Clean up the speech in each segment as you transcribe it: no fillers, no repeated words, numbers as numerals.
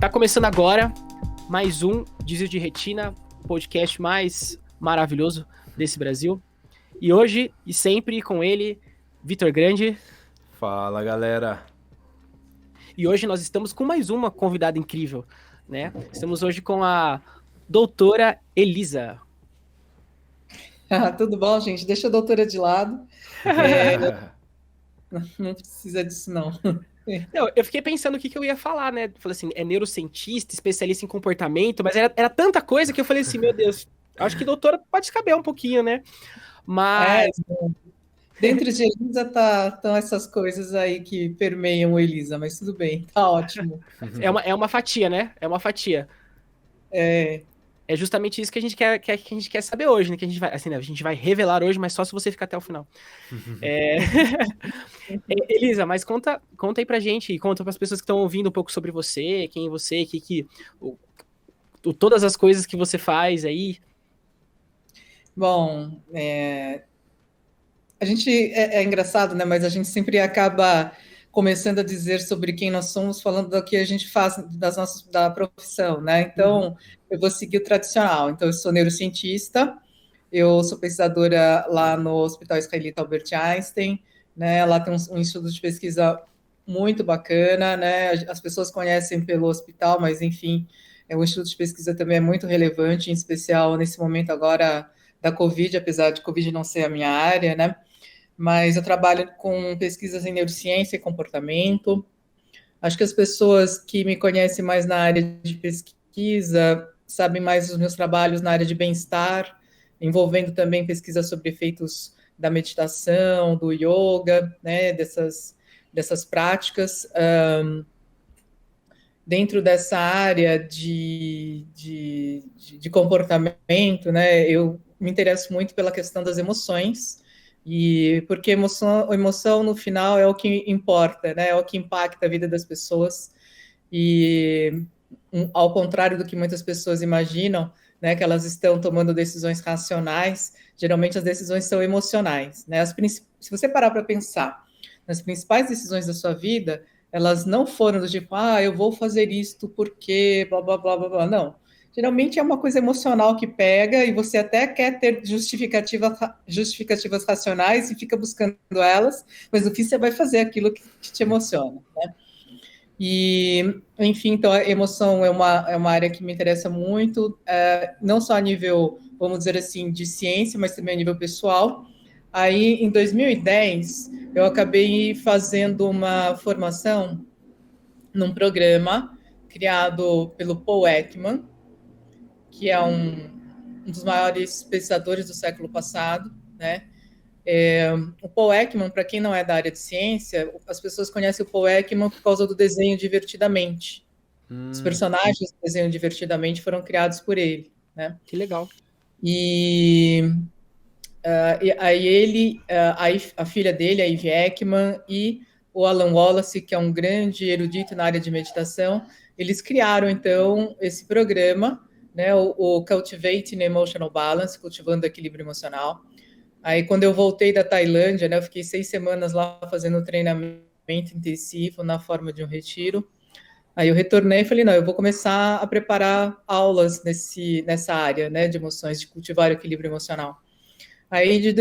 Tá começando agora mais um Desvio de Retina, o podcast mais maravilhoso desse Brasil. E hoje, e sempre, com ele, Vitor Grande. Fala, galera. E hoje nós estamos com mais uma convidada incrível, né? Estamos hoje com a doutora Elisa. Tudo bom, gente? Deixa a doutora de lado. Não precisa disso, não. Não, eu fiquei pensando o que eu ia falar, né? Falei assim, é neurocientista, especialista em comportamento, mas era tanta coisa que eu falei assim, meu Deus, acho que doutora pode caber um pouquinho, né? Mas... Dentro de Elisa estão essas coisas aí que permeiam Elisa, mas tudo bem, tá ótimo. É uma fatia, né? É uma fatia. É justamente isso que a gente quer saber hoje, né? Que a gente vai, assim, né? A gente vai revelar hoje, mas só se você ficar até o final. Elisa, mas conta aí pra gente, e conta pras pessoas que estão ouvindo um pouco sobre você, quem é você, todas as coisas que você faz aí. Bom, a gente é engraçado, né? Mas a gente sempre acaba começando a dizer sobre quem nós somos, falando do que a gente faz da profissão, né? Então, eu vou seguir o tradicional. Então, eu sou neurocientista, eu sou pesquisadora lá no Hospital Israelita Albert Einstein, né? Lá tem um instituto de pesquisa muito bacana, né? As pessoas conhecem pelo hospital, mas enfim, o instituto de pesquisa também é muito relevante, em especial nesse momento agora da Covid, apesar de Covid não ser a minha área, né? Mas eu trabalho com pesquisas em neurociência e comportamento. Acho que as pessoas que me conhecem mais na área de pesquisa sabem mais dos meus trabalhos na área de bem-estar, envolvendo também pesquisa sobre efeitos da meditação, do yoga, né, dessas práticas. Dentro dessa área de comportamento, né, eu me interesso muito pela questão das emoções, e porque emoção no final é o que importa, né? É o que impacta a vida das pessoas. E ao contrário do que muitas pessoas imaginam, né, que elas estão tomando decisões racionais, geralmente as decisões são emocionais, né? Se você parar para pensar nas principais decisões da sua vida, elas não foram do tipo, eu vou fazer isto porque blá blá blá blá blá. Não. Geralmente é uma coisa emocional que pega e você até quer ter justificativas racionais e fica buscando elas, mas no fim você vai fazer aquilo que te emociona, né? E, enfim, então a emoção é uma área que me interessa muito, não só a nível, vamos dizer assim, de ciência, mas também a nível pessoal. Aí, em 2010, eu acabei fazendo uma formação num programa criado pelo Paul Ekman, que é um dos maiores pesquisadores do século passado, né? O Paul Ekman, para quem não é da área de ciência, as pessoas conhecem o Paul Ekman por causa do desenho Divertidamente. Os personagens do desenho Divertidamente foram criados por ele, né? Que legal. E aí a filha dele, a Ivy Ekman, e o Alan Wallace, que é um grande erudito na área de meditação, eles criaram, então, esse programa, né, o Cultivating Emotional Balance, cultivando o equilíbrio emocional. Aí, quando eu voltei da Tailândia, né, eu fiquei 6 semanas lá fazendo treinamento intensivo na forma de um retiro. Aí eu retornei e falei, não, eu vou começar a preparar aulas nessa área, né, de emoções, de cultivar o equilíbrio emocional. Aí,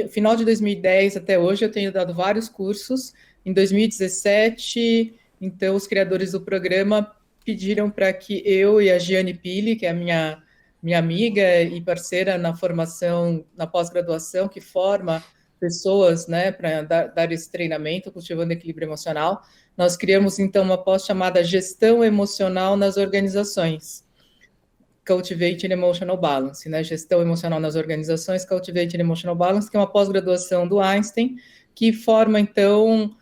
final de 2010 até hoje, eu tenho dado vários cursos. Em 2017, então, os criadores do programa pediram para que eu e a Giane Pili, que é a minha amiga e parceira na formação, na pós-graduação, que forma pessoas, né, para dar esse treinamento, cultivando equilíbrio emocional, nós criamos, então, uma pós chamada Gestão Emocional nas Organizações. Cultivating Emotional Balance, né? Gestão emocional nas organizações, Cultivating Emotional Balance, que é uma pós-graduação do Einstein, que forma, então,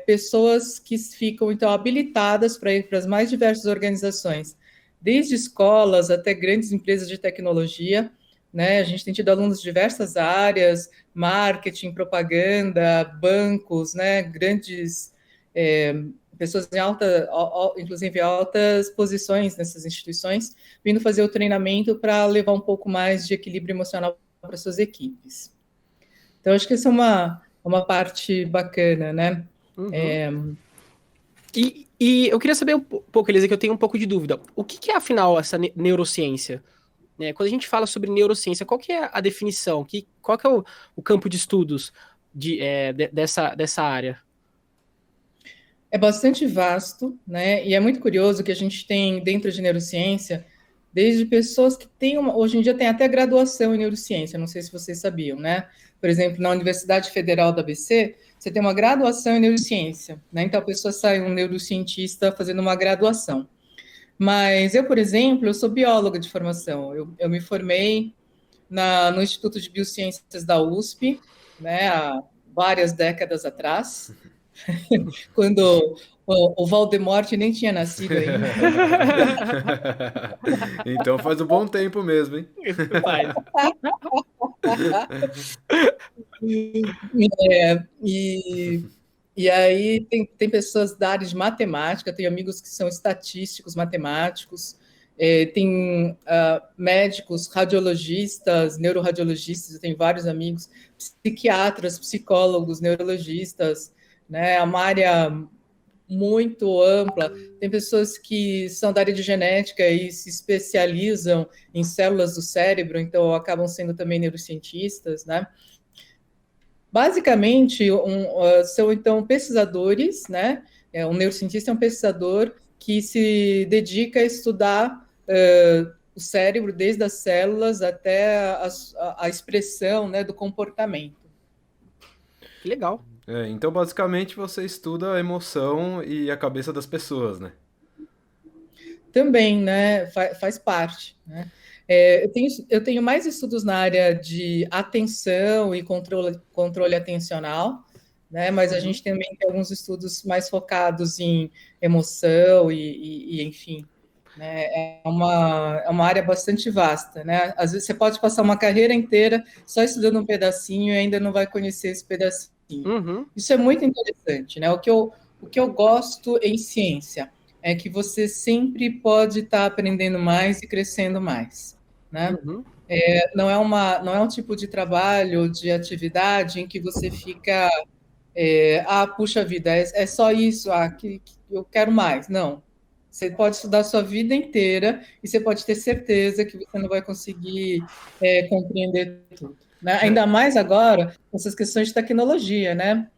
pessoas que ficam, então, habilitadas para ir para as mais diversas organizações, desde escolas até grandes empresas de tecnologia, né? A gente tem tido alunos de diversas áreas, marketing, propaganda, bancos, né? Grandes pessoas em inclusive altas posições nessas instituições, vindo fazer o treinamento para levar um pouco mais de equilíbrio emocional para suas equipes. Então, acho que essa é uma parte bacana, né? Uhum. E E eu queria saber um pouco, Elisa, que eu tenho um pouco de dúvida. O que que é, afinal, essa neurociência? Né? Quando a gente fala sobre neurociência, qual que é a definição? Qual que é o campo de estudos dessa área? É bastante vasto, né? E é muito curioso que a gente tem dentro de neurociência, desde pessoas que têm hoje em dia tem até graduação em neurociência, não sei se vocês sabiam, né? Por exemplo, na Universidade Federal da ABC, você tem uma graduação em neurociência, né? Então a pessoa sai um neurocientista fazendo uma graduação. Mas eu, por exemplo, eu sou bióloga de formação. Eu me formei no Instituto de Biociências da USP, né, há várias décadas atrás, quando o Voldemort nem tinha nascido ainda. Então faz um bom tempo mesmo, hein? Faz. E, e aí tem pessoas da área de matemática, tenho amigos que são estatísticos, matemáticos, tem médicos, radiologistas, neuroradiologistas, eu tenho vários amigos, psiquiatras, psicólogos, neurologistas, né? É uma área muito ampla. Tem pessoas que são da área de genética e se especializam em células do cérebro, então acabam sendo também neurocientistas, né? Basicamente, são, então, pesquisadores, né? Um neurocientista é um pesquisador que se dedica a estudar o cérebro, desde as células até a expressão, né, do comportamento. Que legal. Então, basicamente, você estuda a emoção e a cabeça das pessoas, né? Também, né, faz parte, né? Eu tenho mais estudos na área de atenção e controle atencional, né? Mas a gente também tem alguns estudos mais focados em emoção enfim, né? É uma área bastante vasta, né? Às vezes você pode passar uma carreira inteira só estudando um pedacinho e ainda não vai conhecer esse pedacinho. Uhum. Isso é muito interessante, né? O que eu gosto em ciência é que você sempre pode estar aprendendo mais e crescendo mais, né? Uhum. Não é um tipo de trabalho, de atividade em que você fica, puxa vida, é só isso, que eu quero mais. Não. Você pode estudar a sua vida inteira e você pode ter certeza que você não vai conseguir compreender tudo, né? Ainda mais agora, com essas questões de tecnologia, né?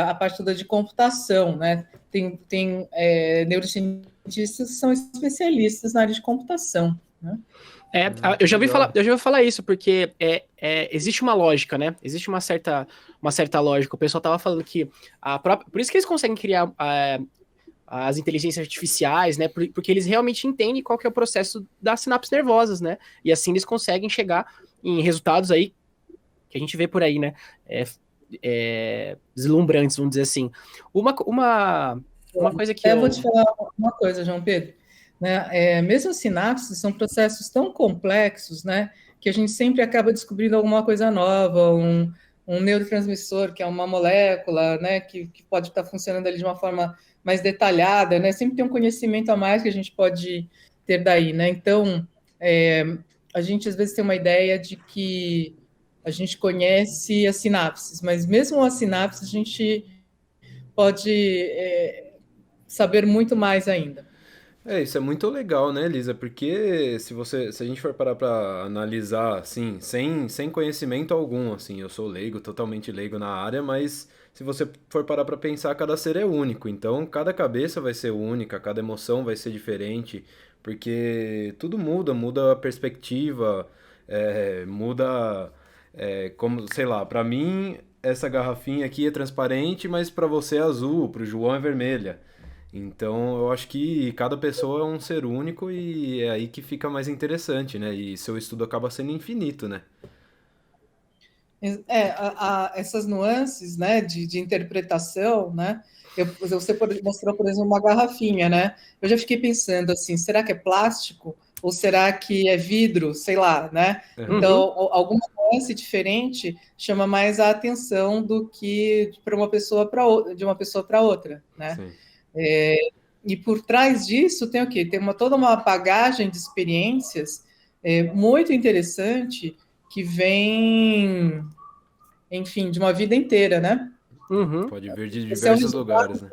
A parte toda de computação, né? Tem neurocientistas que são especialistas na área de computação, né? Eu já ouvi Legal. falar isso, porque existe uma lógica, né? Existe uma certa lógica. O pessoal tava falando que por isso que eles conseguem criar as inteligências artificiais, né? Porque eles realmente entendem qual que é o processo das sinapses nervosas, né? E assim eles conseguem chegar em resultados aí que a gente vê por aí, né? Deslumbrantes, vamos dizer assim. Uma coisa que Eu vou te falar uma coisa, João Pedro, né? Mesmo as sinapses são processos tão complexos, né? Que a gente sempre acaba descobrindo alguma coisa nova, um neurotransmissor, que é uma molécula, né? Que pode estar funcionando ali de uma forma mais detalhada, né? Sempre tem um conhecimento a mais que a gente pode ter daí, né? Então, a gente às vezes tem uma ideia de que a gente conhece as sinapses, mas mesmo as sinapses a gente pode saber muito mais ainda. Isso é muito legal, né, Elisa? Porque se a gente for parar pra analisar, assim, sem conhecimento algum, assim, eu sou leigo, totalmente leigo na área, mas se você for parar pra pensar, cada ser é único. Então, cada cabeça vai ser única, cada emoção vai ser diferente, porque tudo muda a perspectiva, muda, como, sei lá, pra mim, essa garrafinha aqui é transparente, mas pra você é azul, pro João é vermelha. Então, eu acho que cada pessoa é um ser único e é aí que fica mais interessante, né? E seu estudo acaba sendo infinito, né? Essas nuances, né, de interpretação, né? Você mostrou, por exemplo, uma garrafinha, né? Eu já fiquei pensando assim, será que é plástico ou será que é vidro? Sei lá, né? Então, alguma nuance diferente chama mais a atenção do que para uma pessoa de uma pessoa para outra, né? Sim. E por trás disso tem o quê? Tem toda uma bagagem de experiências muito interessante que vem, enfim, de uma vida inteira, né? Uhum. Pode vir de Esse é o diversos resultado lugares, né?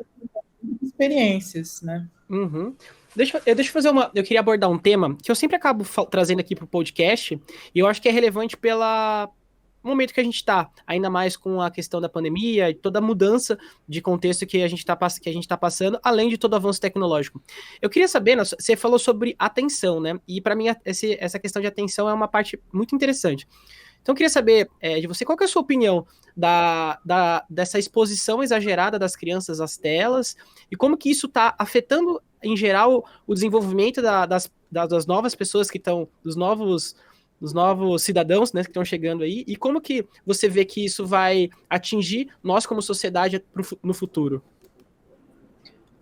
das experiências, né? Uhum. Deixa eu fazer uma. Eu queria abordar um tema que eu sempre acabo trazendo aqui para o podcast, e eu acho que é relevante pela momento que a gente está, ainda mais com a questão da pandemia e toda a mudança de contexto que a gente está passando, além de todo o avanço tecnológico. Eu queria saber, você falou sobre atenção, né? E para mim essa questão de atenção é uma parte muito interessante. Então, eu queria saber de você qual que é a sua opinião dessa exposição exagerada das crianças às telas e como que isso está afetando, em geral, o desenvolvimento das novas pessoas que estão, dos novos cidadãos, né, que estão chegando aí, e como que você vê que isso vai atingir nós como sociedade no futuro?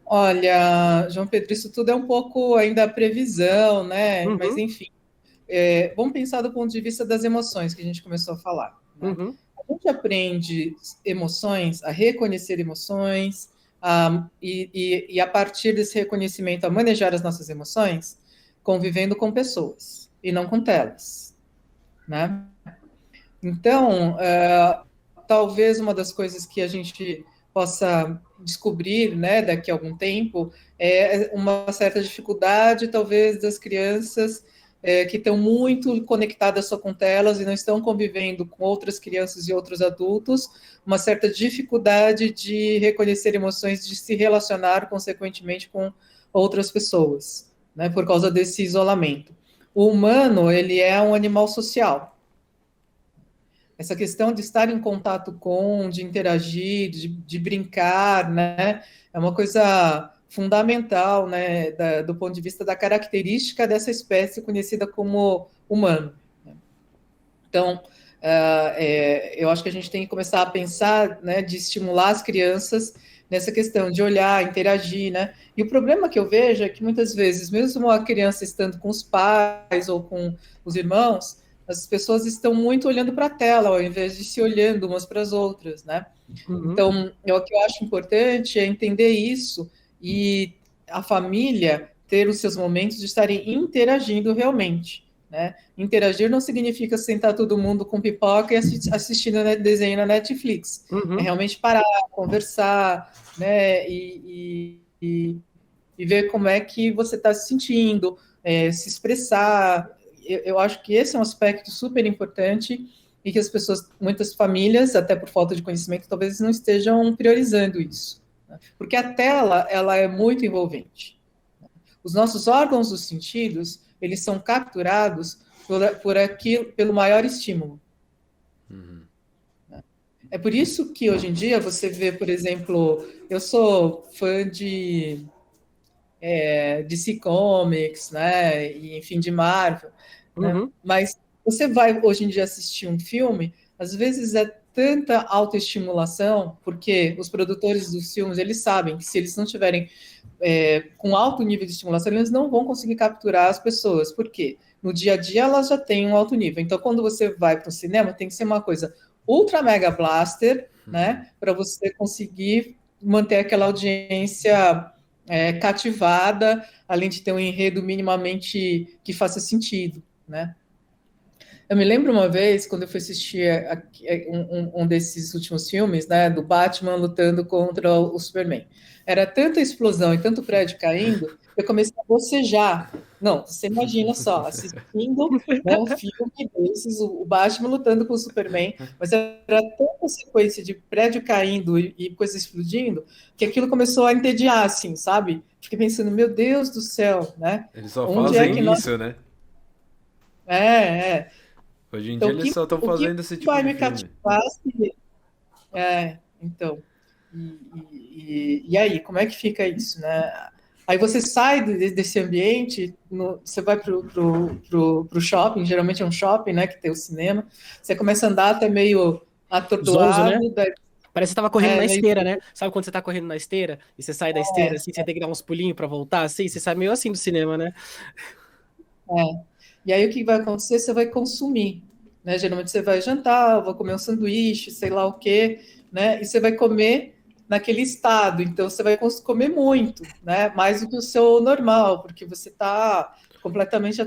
Olha, João Pedro, isso tudo é um pouco ainda previsão, né? Uhum. Mas, enfim, vamos pensar do ponto de vista das emoções que a gente começou a falar, né? Uhum. A gente aprende emoções, a reconhecer emoções, e a partir desse reconhecimento, a manejar as nossas emoções, convivendo com pessoas e não com telas, né? Então, talvez uma das coisas que a gente possa descobrir, né, daqui a algum tempo, é uma certa dificuldade, talvez, das crianças que estão muito conectadas só com telas e não estão convivendo com outras crianças e outros adultos, uma certa dificuldade de reconhecer emoções, de se relacionar, consequentemente, com outras pessoas, né, por causa desse isolamento. O humano, ele é um animal social. Essa questão de estar em contato com, de interagir, de brincar, né, é uma coisa fundamental, né, do ponto de vista da característica dessa espécie conhecida como humano. Então, eu acho que a gente tem que começar a pensar, né, de estimular as crianças nessa questão de olhar, interagir, né? E o problema que eu vejo é que muitas vezes, mesmo a criança estando com os pais ou com os irmãos, as pessoas estão muito olhando para a tela, ao invés de se olhando umas para as outras, né? Uhum. Então, o que eu acho importante é entender isso e a família ter os seus momentos de estarem interagindo realmente, né? Interagir não significa sentar todo mundo com pipoca e assistindo desenho na Netflix. Uhum. É realmente parar, conversar, né? E ver como é que você está se sentindo, se expressar. Eu acho que esse é um aspecto super importante e que as pessoas, muitas famílias, até por falta de conhecimento, talvez não estejam priorizando isso, né? Porque a tela, ela é muito envolvente. Os nossos órgãos dos sentidos, eles são capturados pelo maior estímulo. Uhum. É por isso que hoje em dia você vê, por exemplo, eu sou fã de DC Comics, né, e, enfim, de Marvel, né? Uhum. Mas você vai hoje em dia assistir um filme, às vezes é tanta autoestimulação, porque os produtores dos filmes, eles sabem que se eles não tiverem com alto nível de estimulação, eles não vão conseguir capturar as pessoas. Por quê? No dia a dia elas já têm um alto nível. Então, quando você vai para o cinema, tem que ser uma coisa ultra mega blaster, né, para você conseguir manter aquela audiência cativada, além de ter um enredo minimamente que faça sentido, né? Eu me lembro uma vez, quando eu fui assistir um desses últimos filmes, né, do Batman lutando contra o Superman. Era tanta explosão e tanto prédio caindo, eu comecei a bocejar. Não, você imagina só, assistindo, né, um filme desses, o Batman lutando com o Superman, mas era tanta sequência de prédio caindo e coisas explodindo, que aquilo começou a entediar, assim, sabe? Fiquei pensando, meu Deus do céu, né? Eles só Onde é que fazem nós... isso, né? É. Hoje em dia Então, eles só estão o que fazendo esse tipo vai de me filme. cativar? Então. E aí, como é que fica isso, né? Aí você sai desse ambiente, você vai pro shopping, geralmente é um shopping, né, que tem o cinema, você começa a andar até meio Zonzo, né? atordoado, Parece que você tava correndo na meio... esteira, né? Sabe quando você tá correndo na esteira e você sai da esteira, assim, você tem que dar uns pulinhos pra voltar, assim? Você sai meio assim do cinema, né? E aí o que vai acontecer? Você vai consumir, né? Geralmente você vai jantar, vai comer um sanduíche, sei lá o quê, né? E você vai comer naquele estado, então você vai comer muito, né? Mais do que o seu normal, porque você está completamente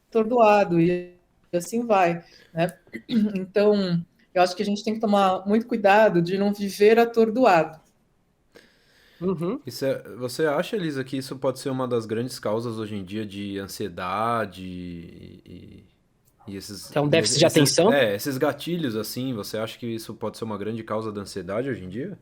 atordoado e assim vai, né? Então, eu acho que a gente tem que tomar muito cuidado de não viver atordoado. Uhum. Você acha, Elisa, que isso pode ser uma das grandes causas hoje em dia de ansiedade e É um déficit de atenção. esses gatilhos assim? Você acha que isso pode ser uma grande causa da ansiedade hoje em dia?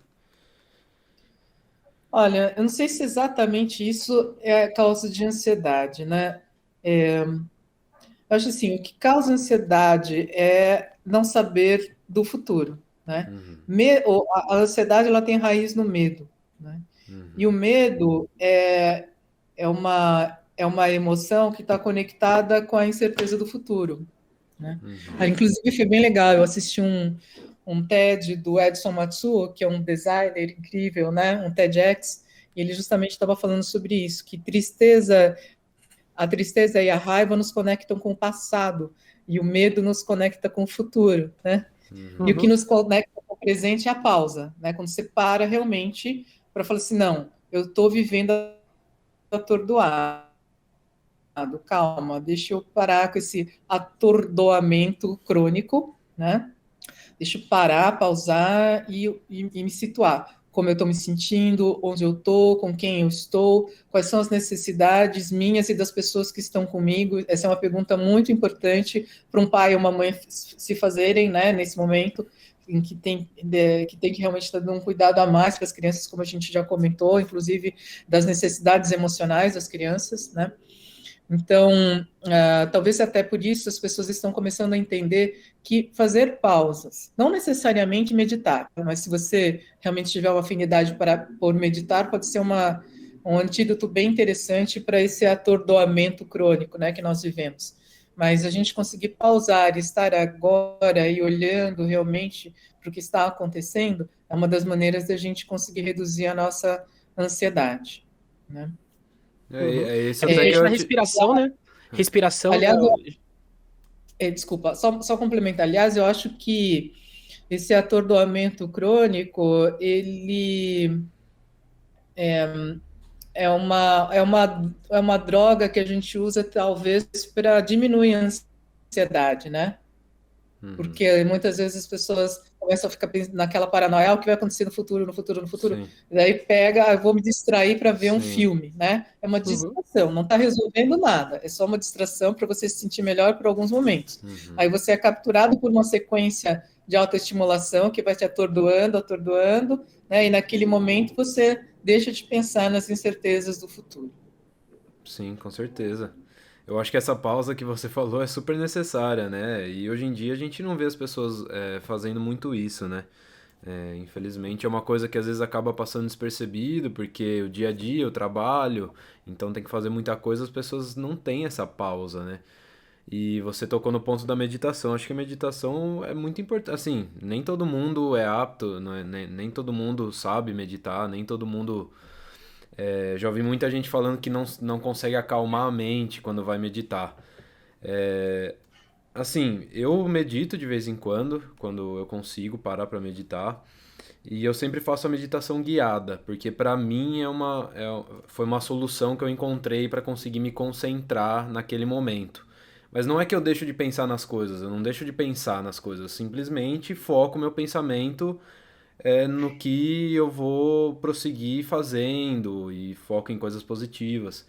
Olha, eu não sei se exatamente isso é causa de ansiedade, né? Eu acho assim, o que causa ansiedade é não saber do futuro, né? Uhum, A ansiedade ela tem raiz no medo, né? E o uhum, medo é uma emoção que está conectada com a incerteza do futuro, né? uhum, Ah, inclusive, foi bem legal, eu assisti um TED do Edson Matsuo, que é um designer incrível, né? Um TEDx, e ele justamente estava falando sobre isso, que a tristeza e a raiva nos conectam com o passado, e o medo nos conecta com o futuro, né? E o que Uhum. nos conecta com o presente é a pausa, né? Quando você para realmente para falar assim, não, eu estou vivendo atordoado, calma, deixa eu parar com esse atordoamento crônico, né? Deixa eu parar, pausar e me situar. Como eu estou me sentindo, onde eu estou, com quem eu estou, quais são as necessidades minhas e das pessoas que estão comigo. Essa é uma pergunta muito importante para um pai ou uma mãe se fazerem, né, nesse momento, em que tem que realmente estar dando um cuidado a mais para as crianças, como a gente já comentou, inclusive das necessidades emocionais das crianças, né? Então, talvez até por isso as pessoas estão começando a entender que fazer pausas, não necessariamente meditar, mas se você realmente tiver uma afinidade por meditar, pode ser um antídoto bem interessante para esse atordoamento crônico, né, que nós vivemos. Mas a gente conseguir pausar, estar agora e olhando realmente para o que está acontecendo, é uma das maneiras da gente conseguir reduzir a nossa ansiedade, né? Uhum. é esse É até que principalmente eu na respiração, né? Respiração. Aliás, desculpa, só complementar. Aliás, eu acho que esse atordoamento crônico, ele é uma droga que a gente usa talvez para diminuir a ansiedade, né? Uhum, Porque muitas vezes as pessoas começam a ficar naquela paranoia, o que vai acontecer no futuro, no futuro, no futuro. sim, E daí pega, eu vou me distrair para ver um sim. filme, né? É uma Uhum. distração, não está resolvendo nada, é só uma distração para você se sentir melhor por alguns momentos. Uhum. Aí você é capturado por uma sequência de autoestimulação que vai te atordoando, atordoando, né? E naquele momento você deixa de pensar nas incertezas do futuro. Sim, com certeza. Eu acho que essa pausa que você falou é super necessária, né? E hoje em dia a gente não vê as pessoas fazendo muito isso, né? Infelizmente é uma coisa que às vezes acaba passando despercebido, porque o dia a dia, o trabalho, então tem que fazer muita coisa, as pessoas não têm essa pausa, né? E você tocou no ponto da meditação. Acho que a meditação é muito importante. Assim, nem todo mundo é apto, não é? Nem todo mundo sabe meditar, nem todo mundo já ouvi muita gente falando que não consegue acalmar a mente quando vai meditar. É, assim, eu medito de vez em quando eu consigo parar para meditar. E eu sempre faço a meditação guiada, porque para mim foi uma solução que eu encontrei para conseguir me concentrar naquele momento. Mas não é que eu deixo de pensar nas coisas, eu não deixo de pensar nas coisas, eu simplesmente foco meu pensamento no que eu vou prosseguir fazendo e foco em coisas positivas.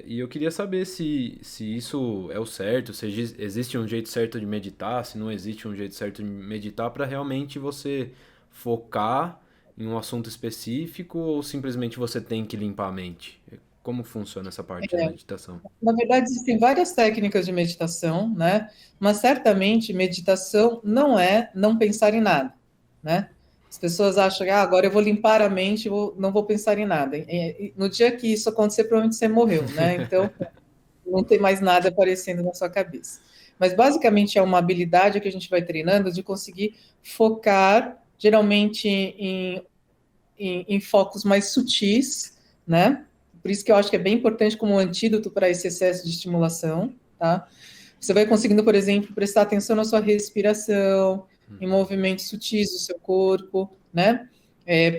E eu queria saber se isso é o certo, se existe um jeito certo de meditar, se não existe um jeito certo de meditar para realmente você focar em um assunto específico ou simplesmente você tem que limpar a mente? Como funciona essa parte da meditação? Na verdade, existem várias técnicas de meditação, né? Mas certamente meditação não é não pensar em nada, né? As pessoas acham que agora eu vou limpar a mente, não vou pensar em nada. E no dia que isso acontecer, provavelmente você morreu, né? Então, não tem mais nada aparecendo na sua cabeça. Mas basicamente é uma habilidade que a gente vai treinando de conseguir focar, geralmente em focos mais sutis, né? Por isso que eu acho que é bem importante como um antídoto para esse excesso de estimulação, tá? Você vai conseguindo, por exemplo, prestar atenção na sua respiração, em movimentos sutis do seu corpo, né?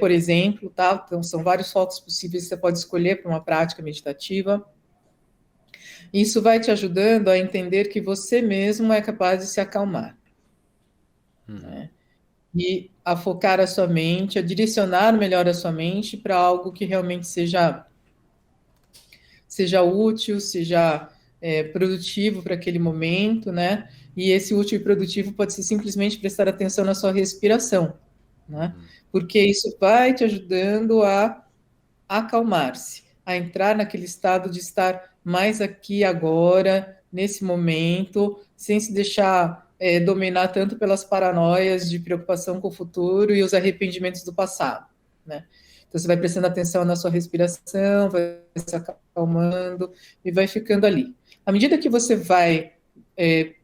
Por exemplo, tá? Então, são vários focos possíveis que você pode escolher para uma prática meditativa. Isso vai te ajudando a entender que você mesmo é capaz de se acalmar, né? e a focar a sua mente, a direcionar melhor a sua mente para algo que realmente seja útil, seja produtivo para aquele momento, né? E esse útil e produtivo pode ser simplesmente prestar atenção na sua respiração, né? Porque isso vai te ajudando a acalmar-se, a entrar naquele estado de estar mais aqui agora, nesse momento, sem se deixar dominar tanto pelas paranoias de preocupação com o futuro e os arrependimentos do passado, né? Então, você vai prestando atenção na sua respiração, vai se acalmando e vai ficando ali. À medida que você vai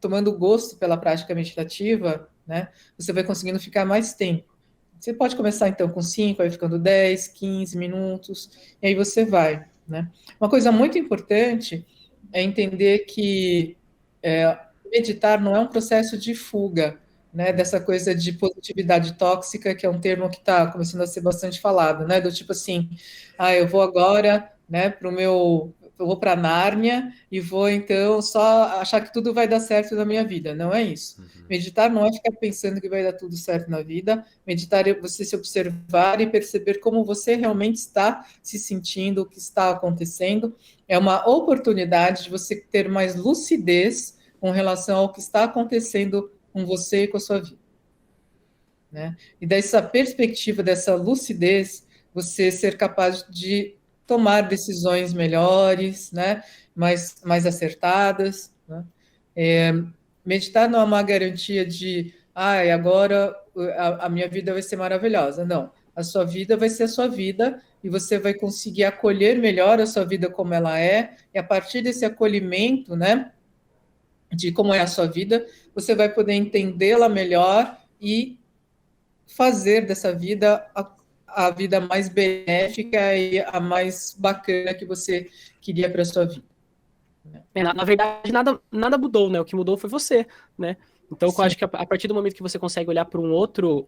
tomando gosto pela prática meditativa, né, você vai conseguindo ficar mais tempo. Você pode começar, então, com 5, vai ficando 10, 15 minutos, e aí você vai, né? Uma coisa muito importante é entender que meditar não é um processo de fuga, né? Dessa coisa de positividade tóxica, que é um termo que está começando a ser bastante falado, né? Do tipo assim, eu vou agora, né, eu vou para Nárnia e vou então só achar que tudo vai dar certo na minha vida. Não é isso. Meditar não é ficar pensando que vai dar tudo certo na vida. Meditar é você se observar e perceber como você realmente está se sentindo, o que está acontecendo. É uma oportunidade de você ter mais lucidez com relação ao que está acontecendo com você e com a sua vida, né? E dessa perspectiva, dessa lucidez, você ser capaz de tomar decisões melhores, né? Mais acertadas, né? Meditar não é uma garantia de, agora a minha vida vai ser maravilhosa. Não, a sua vida vai ser a sua vida e você vai conseguir acolher melhor a sua vida como ela é, e a partir desse acolhimento, né, de como é a sua vida, você vai poder entendê-la melhor e fazer dessa vida a vida mais benéfica e a mais bacana que você queria para a sua vida. Na verdade, nada mudou, né? O que mudou foi você, né? Então, eu acho que a partir do momento que você consegue olhar para um outro,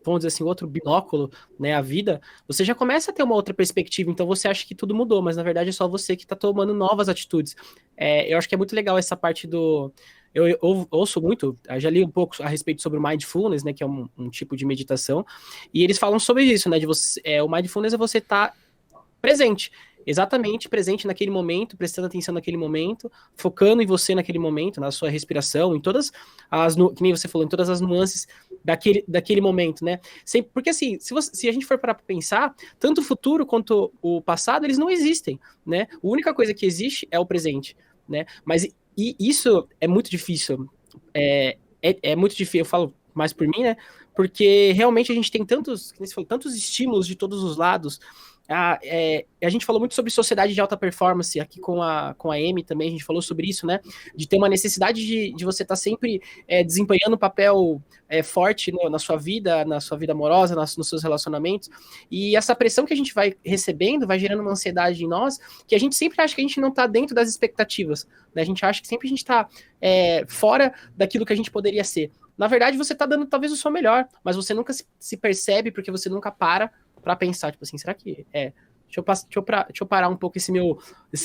vamos dizer assim, outro binóculo, né, a vida, você já começa a ter uma outra perspectiva. Então, você acha que tudo mudou, mas na verdade é só você que está tomando novas atitudes. Eu acho que é muito legal essa parte do... Eu ouço muito, eu já li um pouco a respeito sobre o mindfulness, né, que é um tipo de meditação, e eles falam sobre isso, né, de você, o mindfulness é você estar presente, exatamente presente naquele momento, prestando atenção naquele momento, focando em você naquele momento, na sua respiração, em todas que nem você falou, em todas as nuances daquele momento, né? Porque assim, se a gente for parar para pensar, tanto o futuro quanto o passado, eles não existem, né? A única coisa que existe é o presente, né? Mas isso é muito difícil. É muito difícil, eu falo mais por mim, né? Porque realmente a gente tem tantos estímulos de todos os lados. A gente falou muito sobre sociedade de alta performance aqui com a Amy também, a gente falou sobre isso, né? De ter uma necessidade de você estar sempre desempenhando um papel forte na sua vida amorosa, nos seus relacionamentos. E essa pressão que a gente vai recebendo vai gerando uma ansiedade em nós, que a gente sempre acha que a gente não está dentro das expectativas, né? A gente acha que sempre a gente está fora daquilo que a gente poderia ser. Na verdade, você está dando talvez o seu melhor, mas você nunca se percebe porque você nunca para pensar, tipo assim, será que deixa eu parar um pouco esse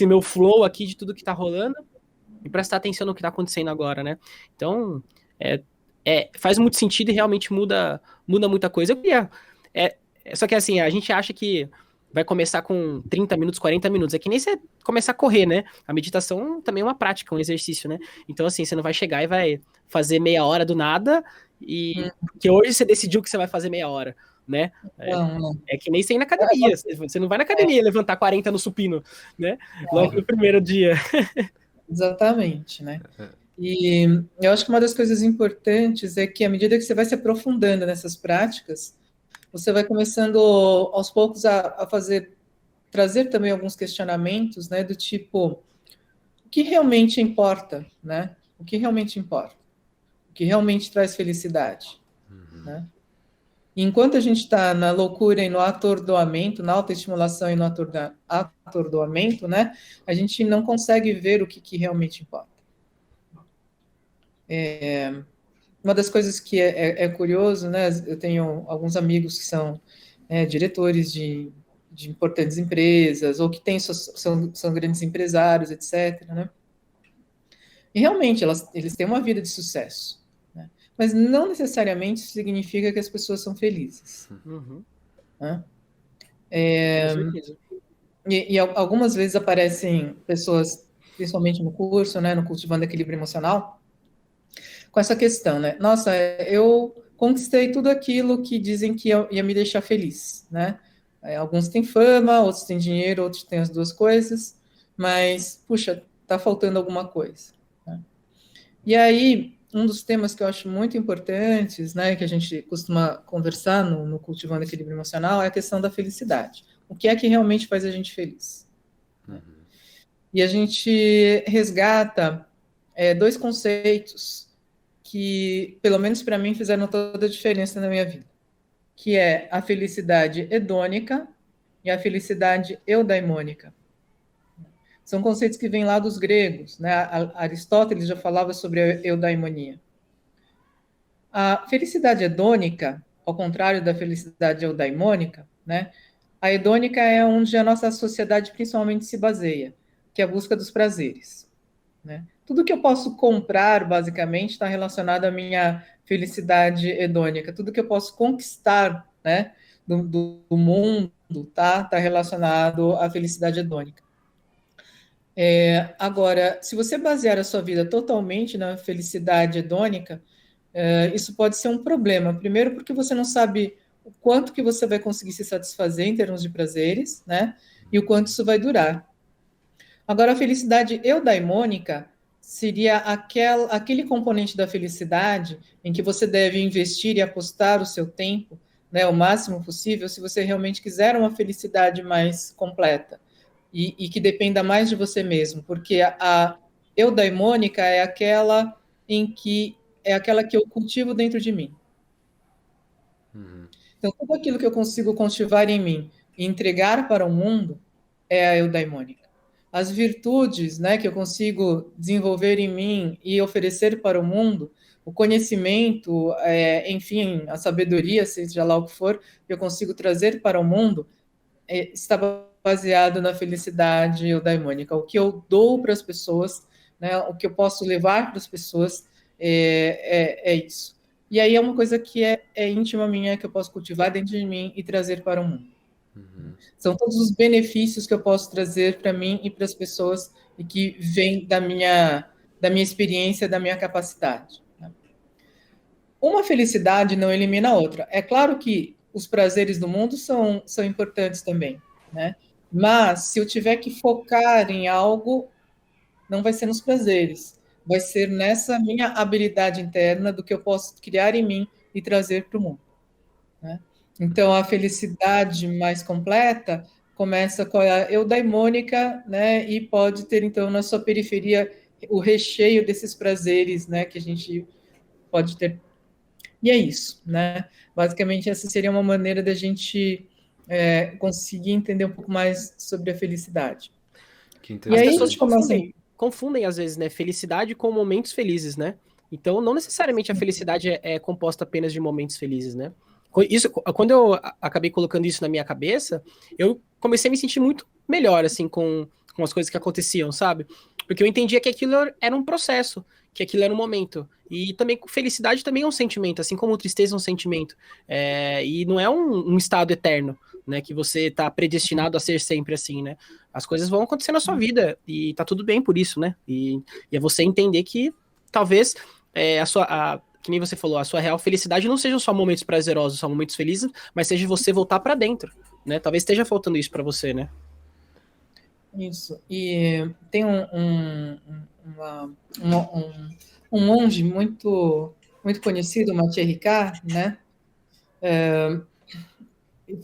meu flow aqui de tudo que tá rolando e prestar atenção no que tá acontecendo agora, né? Então, faz muito sentido e realmente muda muita coisa. Só que assim, a gente acha que vai começar com 30 minutos, 40 minutos. É que nem você começar a correr, né? A meditação também é uma prática, um exercício, né? Então, assim, você não vai chegar e vai fazer meia hora do nada e que hoje você decidiu que você vai fazer meia hora, né? É que nem você ir na academia. Você não vai na academia levantar 40 no supino, né? Logo no primeiro dia. Exatamente, né? E eu acho que uma das coisas importantes é que à medida que você vai se aprofundando nessas práticas, você vai começando aos poucos a trazer também alguns questionamentos, né? Do tipo, o que realmente importa, né? O que realmente importa? O que realmente traz felicidade, né? Enquanto a gente está na loucura e no atordoamento, na autoestimulação e no atordoamento, né, a gente não consegue ver o que realmente importa. Uma das coisas que é curioso, né, eu tenho alguns amigos que são diretores de importantes empresas, ou que são grandes empresários, etc., né? E realmente, eles têm uma vida de sucesso, né? mas não necessariamente isso significa que as pessoas são felizes. Uhum. Né? Com certeza. E algumas vezes aparecem pessoas, principalmente no curso, né, no Cultivando Equilíbrio Emocional, com essa questão, né? Nossa, eu conquistei tudo aquilo que dizem que ia me deixar feliz, né? Alguns têm fama, outros têm dinheiro, outros têm as duas coisas, mas, puxa, tá faltando alguma coisa. Né? E aí, um dos temas que eu acho muito importantes, né, que a gente costuma conversar no Cultivando Equilíbrio Emocional, é a questão da felicidade. O que é que realmente faz a gente feliz? Uhum. E a gente resgata dois conceitos que, pelo menos para mim, fizeram toda a diferença na minha vida, que é a felicidade hedônica e a felicidade eudaimônica. São conceitos que vêm lá dos gregos, né? Aristóteles já falava sobre a eudaimonia. A felicidade hedônica, ao contrário da felicidade eudaimônica, né? A hedônica é onde a nossa sociedade principalmente se baseia, que é a busca dos prazeres. Né? Tudo que eu posso comprar, basicamente, está relacionado à minha felicidade hedônica. Tudo que eu posso conquistar, né, do mundo tá relacionado à felicidade hedônica. Agora, se você basear a sua vida totalmente na felicidade hedônica, isso pode ser um problema. Primeiro, porque você não sabe o quanto que você vai conseguir se satisfazer em termos de prazeres, né? E o quanto isso vai durar. Agora, a felicidade eudaimônica seria aquele componente da felicidade em que você deve investir e apostar o seu tempo, né, o máximo possível, se você realmente quiser uma felicidade mais completa e que dependa mais de você mesmo, porque a eudaimônica é aquela que eu cultivo dentro de mim. Uhum. Então, tudo aquilo que eu consigo cultivar em mim e entregar para o mundo é a eudaimônica. As virtudes, né, que eu consigo desenvolver em mim e oferecer para o mundo, o conhecimento, enfim, a sabedoria, seja lá o que for, que eu consigo trazer para o mundo, está baseado na felicidade eudaimônica. O que eu dou para as pessoas, né, o que eu posso levar para as pessoas é isso. E aí é uma coisa que é íntima minha, que eu posso cultivar dentro de mim e trazer para o mundo. Uhum. São todos os benefícios que eu posso trazer para mim e para as pessoas e que vêm da minha experiência, da minha capacidade. Né? Uma felicidade não elimina a outra. É claro que os prazeres do mundo são importantes também, né? Mas se eu tiver que focar em algo, não vai ser nos prazeres, vai ser nessa minha habilidade interna do que eu posso criar em mim e trazer para o mundo. Né? Então, a felicidade mais completa começa com a eudaimônica, né? E pode ter, então, na sua periferia o recheio desses prazeres, né? Que a gente pode ter. E é isso, né? Basicamente, essa seria uma maneira da gente conseguir entender um pouco mais sobre a felicidade. E aí, as pessoas confundem, às vezes, né? Felicidade com momentos felizes, né? Então, não necessariamente a felicidade é composta apenas de momentos felizes, né? Quando eu acabei colocando isso na minha cabeça, eu comecei a me sentir muito melhor, assim, com as coisas que aconteciam, sabe? Porque eu entendia que aquilo era um processo, que aquilo era um momento. E também felicidade também é um sentimento, assim como tristeza é um sentimento. E não é um estado eterno, né? Que você tá predestinado a ser sempre assim, né? As coisas vão acontecer na sua vida e tá tudo bem por isso, né? E é você entender que talvez que nem você falou, a sua real felicidade não sejam só momentos prazerosos, só momentos felizes, mas seja você voltar para dentro, né? Talvez esteja faltando isso para você, né? Isso. E tem um monge muito conhecido, Mathieu Ricard, né?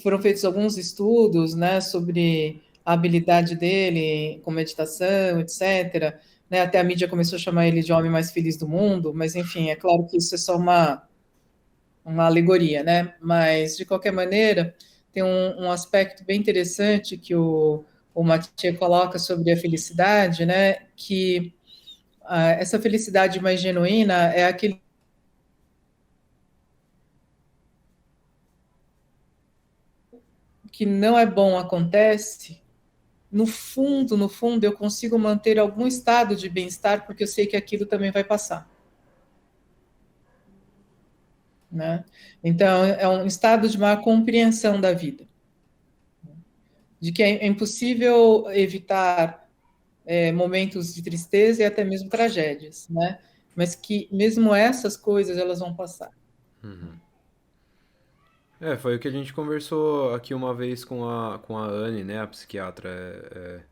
Foram feitos alguns estudos, né, sobre a habilidade dele com meditação, etc. Né? Até a mídia começou a chamar ele de homem mais feliz do mundo, mas enfim, é claro que isso é só uma alegoria, né? Mas de qualquer maneira, tem um aspecto bem interessante que o Mathieu coloca sobre a felicidade, né? Que essa felicidade mais genuína é aquele que não é bom acontece, no fundo, eu consigo manter algum estado de bem-estar, porque eu sei que aquilo também vai passar. né? Então, é um estado de maior compreensão da vida, de que é impossível evitar momentos de tristeza e até mesmo tragédias, né? Mas que mesmo essas coisas, elas vão passar. Foi o que a gente conversou aqui uma vez com a Anne, né, a psiquiatra.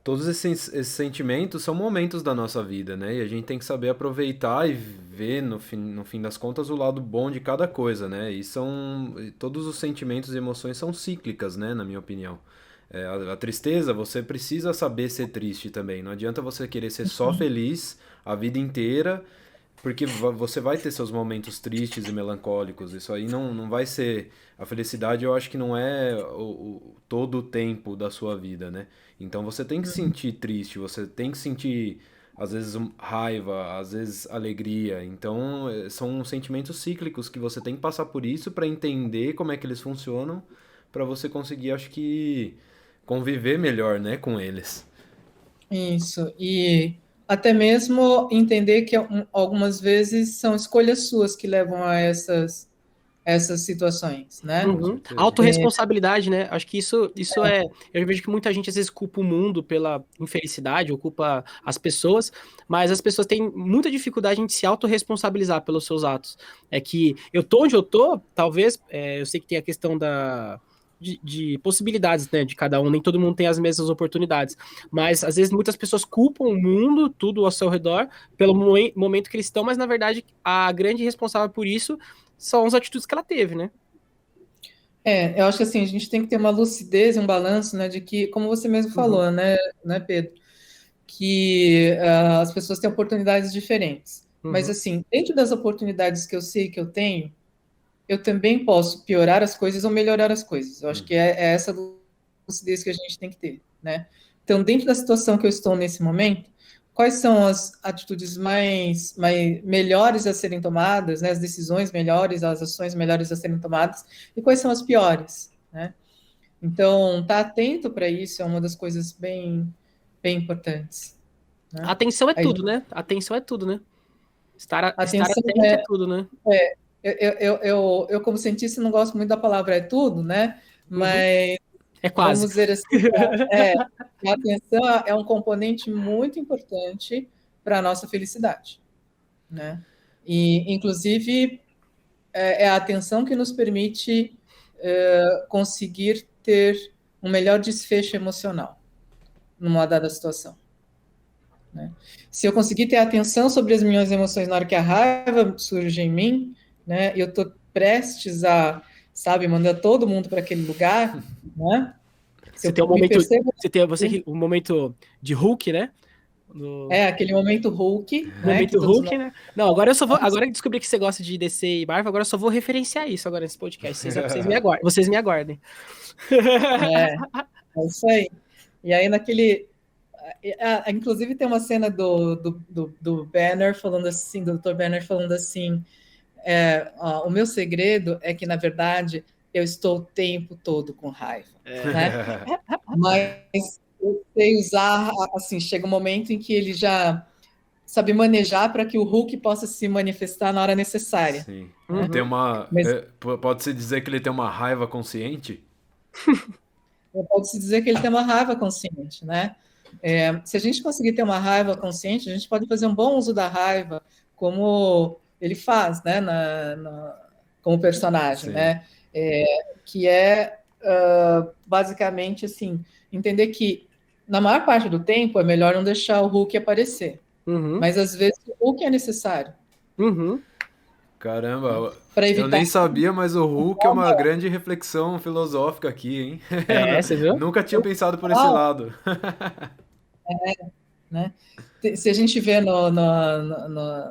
Todos esses sentimentos são momentos da nossa vida, né? E a gente tem que saber aproveitar e ver, no fim das contas, o lado bom de cada coisa, né? E todos os sentimentos e emoções são cíclicas, né? Na minha opinião. A tristeza, você precisa saber ser triste também. Não adianta você querer ser só feliz a vida inteira, porque você vai ter seus momentos tristes e melancólicos. Isso aí não vai ser. A felicidade eu acho que não é todo o tempo da sua vida, né? Então você tem que sentir triste, você tem que sentir, às vezes, raiva, às vezes, alegria. Então são sentimentos cíclicos que você tem que passar por isso para entender como é que eles funcionam, para você conseguir, acho que, conviver melhor, né, com eles. Isso, e até mesmo entender que algumas vezes são escolhas suas que levam a essas situações, né? Com Uhum. certeza. Autorresponsabilidade, né? Acho que isso é. Eu vejo que muita gente às vezes culpa o mundo pela infelicidade, ou culpa as pessoas, mas as pessoas têm muita dificuldade em se autorresponsabilizar pelos seus atos. É que eu tô onde eu tô, talvez, eu sei que tem a questão de possibilidades, né, de cada um, nem todo mundo tem as mesmas oportunidades, mas às vezes muitas pessoas culpam o mundo, tudo ao seu redor, pelo momento que eles estão, mas na verdade a grande responsável por isso são as atitudes que ela teve, né? Eu acho que assim, a gente tem que ter uma lucidez, um balanço, né, de que, como você mesmo Uhum, falou, né, Pedro, que as pessoas têm oportunidades diferentes. Mas uhum, assim, dentro das oportunidades que eu sei que eu tenho, eu também posso piorar as coisas ou melhorar as coisas. Eu acho que é essa lucidez que a gente tem que ter, né? Então, dentro da situação que eu estou nesse momento, quais são as atitudes mais melhores a serem tomadas, né? As decisões melhores, as ações melhores a serem tomadas, e quais são as piores, né? Então, estar atento para isso é uma das coisas bem importantes, né? Atenção é Aí, tudo, né? Atenção é tudo, né? Estar atenção atento é tudo, né? eu, como cientista, não gosto muito da palavra é tudo, né? Uhum. Mas É quase. vamos dizer assim, é, a atenção é um componente muito importante para a nossa felicidade, né? E, inclusive, é a atenção que nos permite conseguir ter um melhor desfecho emocional numa dada situação, né? Se eu conseguir ter atenção sobre as minhas emoções na hora que a raiva surge em mim, né? Eu estou prestes a, sabe, mandar todo mundo para aquele lugar, né? Se Você eu tem um me momento, percebo, um momento de Hulk, né? No aquele momento Hulk, né? Que momento todos Hulk, nós né? Não, agora eu só vou, temos. agora que descobri que você gosta de DC e Marvel, agora eu só vou referenciar isso agora nesse podcast. Vocês me aguardem, vocês me aguardem. É isso aí. E aí naquele, inclusive tem uma cena do Banner falando assim, do Dr. Banner falando assim, o meu segredo é que, na verdade, eu estou o tempo todo com raiva, né? Mas eu sei usar, assim, chega um momento em que ele já sabe manejar para que o Hulk possa se manifestar na hora necessária, Sim. Ele né? tem Uhum. uma. Mas Pode-se dizer que ele tem uma raiva consciente? pode-se dizer que ele tem uma raiva consciente, né? Se a gente conseguir ter uma raiva consciente, a gente pode fazer um bom uso da raiva, como ele faz, né, como personagem, Sim. né? Que basicamente assim, entender que na maior parte do tempo é melhor não deixar o Hulk aparecer, Uhum. mas às vezes o Hulk é necessário, Uhum. né, Caramba, para eu evitar. nem sabia, mas o Hulk é uma grande reflexão filosófica aqui, hein? Você viu? Nunca tinha pensado por esse lado. Né? Se a gente vê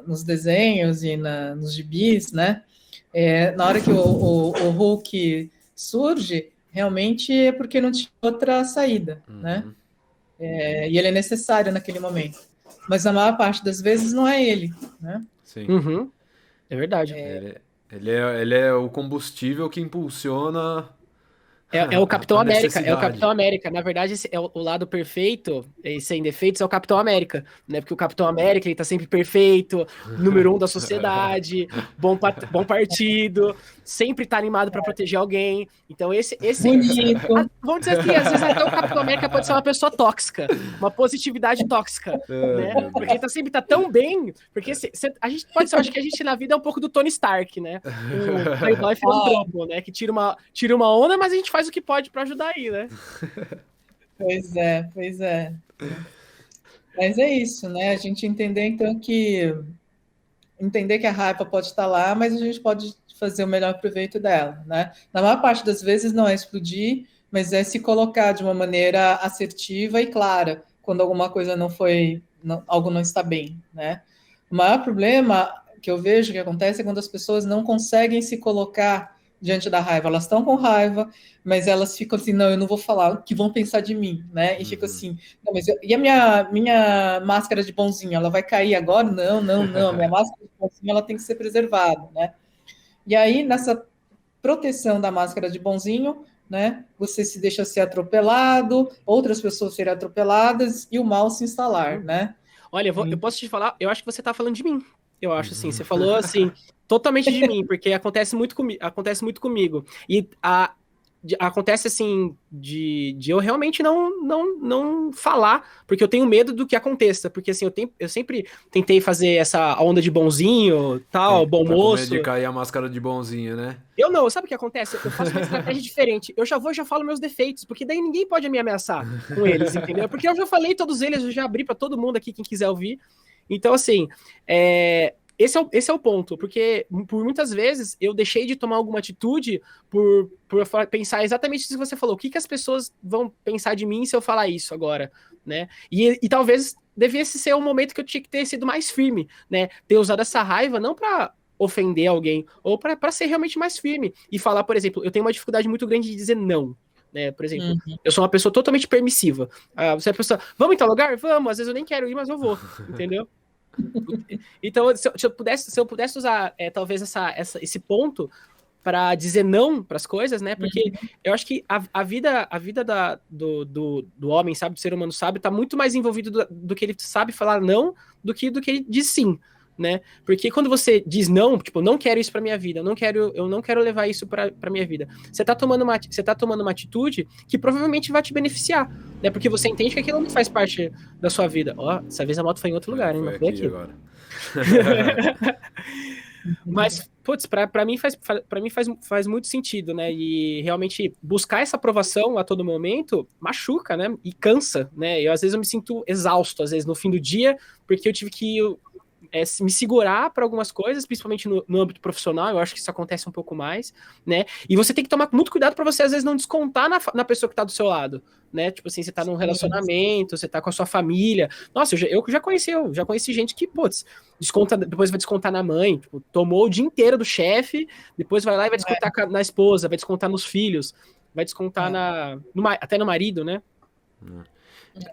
nos desenhos e nos gibis, né? Na hora que o Hulk surge, realmente é porque não tinha outra saída, né? E ele é necessário naquele momento. Mas na maior parte das vezes não é ele, né? Sim. Uhum. É verdade. Ele é o combustível que impulsiona É o Capitão A América, é o necessidade. Capitão América. Na verdade, esse é o lado perfeito e sem defeitos é o Capitão América, né? Porque o Capitão América, ele tá sempre perfeito, número um da sociedade, bom partido, sempre tá animado pra proteger alguém. Então, Bonito. vamos dizer assim, às vezes até o Capitão América pode ser uma pessoa tóxica, uma positividade tóxica, Ai, né? meu Porque ele Deus. sempre tá tão bem, porque a gente pode ser, eu acho que a gente na vida é um pouco do Tony Stark, né? O playboy Ah, filantropo, né? Que tira uma onda, mas a gente faz o que pode pra ajudar aí, né? pois é, pois é. Mas é isso, né? A gente entender então que entender que a raiva pode estar lá, mas a gente pode fazer o melhor proveito dela, né? Na maior parte das vezes não é explodir, mas é se colocar de uma maneira assertiva e clara quando alguma coisa não foi, algo não está bem, né? O maior problema que eu vejo que acontece é quando as pessoas não conseguem se colocar diante da raiva. Elas estão com raiva, mas elas ficam assim, não, eu não vou falar, o que vão pensar de mim, né? E fica Uhum. assim, não, mas e a minha máscara de bonzinho, ela vai cair agora? Não, não, não. A minha máscara de bonzinho, ela tem que ser preservada, né? E aí, nessa proteção da máscara de bonzinho, né? Você se deixa ser atropelado, outras pessoas serem atropeladas e o mal se instalar, Uhum. né? Olha, eu Então, posso te falar, eu acho que você tá falando de mim. Eu acho assim, você falou assim, totalmente de mim, porque acontece muito comigo. E acontece assim, de eu realmente não falar, porque eu tenho medo do que aconteça. Porque assim, eu sempre tentei fazer essa onda de bonzinho, tal, bom Tá com medo de moço. cair a máscara de bonzinho, né? Eu não, sabe o que acontece? Eu faço uma estratégia diferente. Eu já falo meus defeitos, porque daí ninguém pode me ameaçar com eles, entendeu? Porque eu já falei todos eles, eu já abri pra todo mundo aqui, quem quiser ouvir. Então, assim, esse é o ponto, porque por muitas vezes eu deixei de tomar alguma atitude por pensar exatamente isso que você falou. O que as pessoas vão pensar de mim se eu falar isso agora, né? E talvez devesse ser um momento que eu tinha que ter sido mais firme, né? Ter usado essa raiva não pra ofender alguém, ou para ser realmente mais firme e falar, por exemplo, eu tenho uma dificuldade muito grande de dizer não. Né, por exemplo, eu sou uma pessoa totalmente permissiva. Você é a pessoa, vamos em tal lugar? Vamos, às vezes eu nem quero ir, mas eu vou, entendeu? Então, se eu pudesse usar talvez esse ponto para dizer não para as coisas, né? Porque eu acho que a vida do homem, sabe, do ser humano sabe, tá muito mais envolvido do que ele sabe falar não do que ele diz sim, né? Porque quando você diz não, tipo, não quero isso para minha vida, eu não quero levar isso para minha vida. Você tá tomando uma atitude que provavelmente vai te beneficiar, né? Porque você entende que aquilo não faz parte da sua vida. Ó, dessa vez a moto foi em outro lugar, hein? Foi Não foi aqui aqui. agora. Mas, putz, pra mim faz muito sentido, né? E realmente buscar essa aprovação a todo momento machuca, né? E cansa, né? Às vezes eu me sinto exausto, às vezes no fim do dia, porque eu tive que me segurar para algumas coisas, principalmente no âmbito profissional, eu acho que isso acontece um pouco mais, né? E você tem que tomar muito cuidado para você, às vezes, não descontar na pessoa que tá do seu lado, né? Tipo assim, você tá num relacionamento, você tá com a sua família. Nossa, eu já conheci gente que, putz, desconta, depois vai descontar na mãe, tipo, tomou o dia inteiro do chefe, depois vai lá e vai descontar na esposa, vai descontar nos filhos, vai descontar até no marido, né?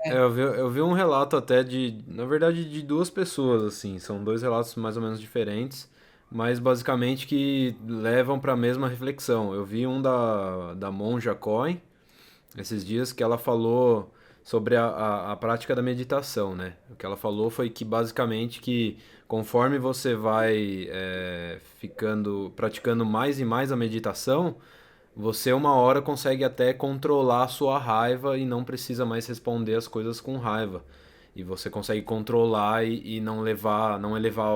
Eu vi um relato até na verdade, de duas pessoas, assim, são dois relatos mais ou menos diferentes, mas basicamente que levam para a mesma reflexão. Eu vi um da Monja Coen, esses dias, que ela falou sobre a prática da meditação, né? O que ela falou foi que basicamente que conforme você vai praticando mais e mais a meditação, você uma hora consegue até controlar a sua raiva e não precisa mais responder as coisas com raiva. E você consegue controlar e não elevar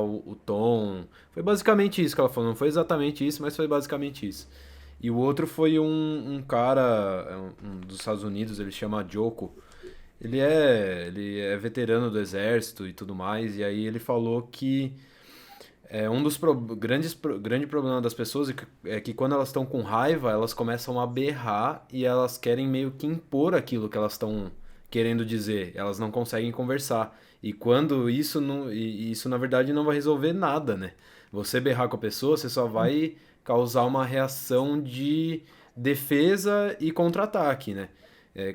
o tom. Foi basicamente isso que ela falou. Não foi exatamente isso, mas foi basicamente isso. E o outro foi um cara dos Estados Unidos, ele chama Joko. Ele é veterano do exército e tudo mais. E aí ele falou que um dos grande problema das pessoas é que quando elas estão com raiva, elas começam a berrar e elas querem meio que impor aquilo que elas estão querendo dizer. Elas não conseguem conversar. E quando isso não, e isso na verdade não vai resolver nada, né? Você berrar com a pessoa, você só vai causar uma reação de defesa e contra-ataque, né?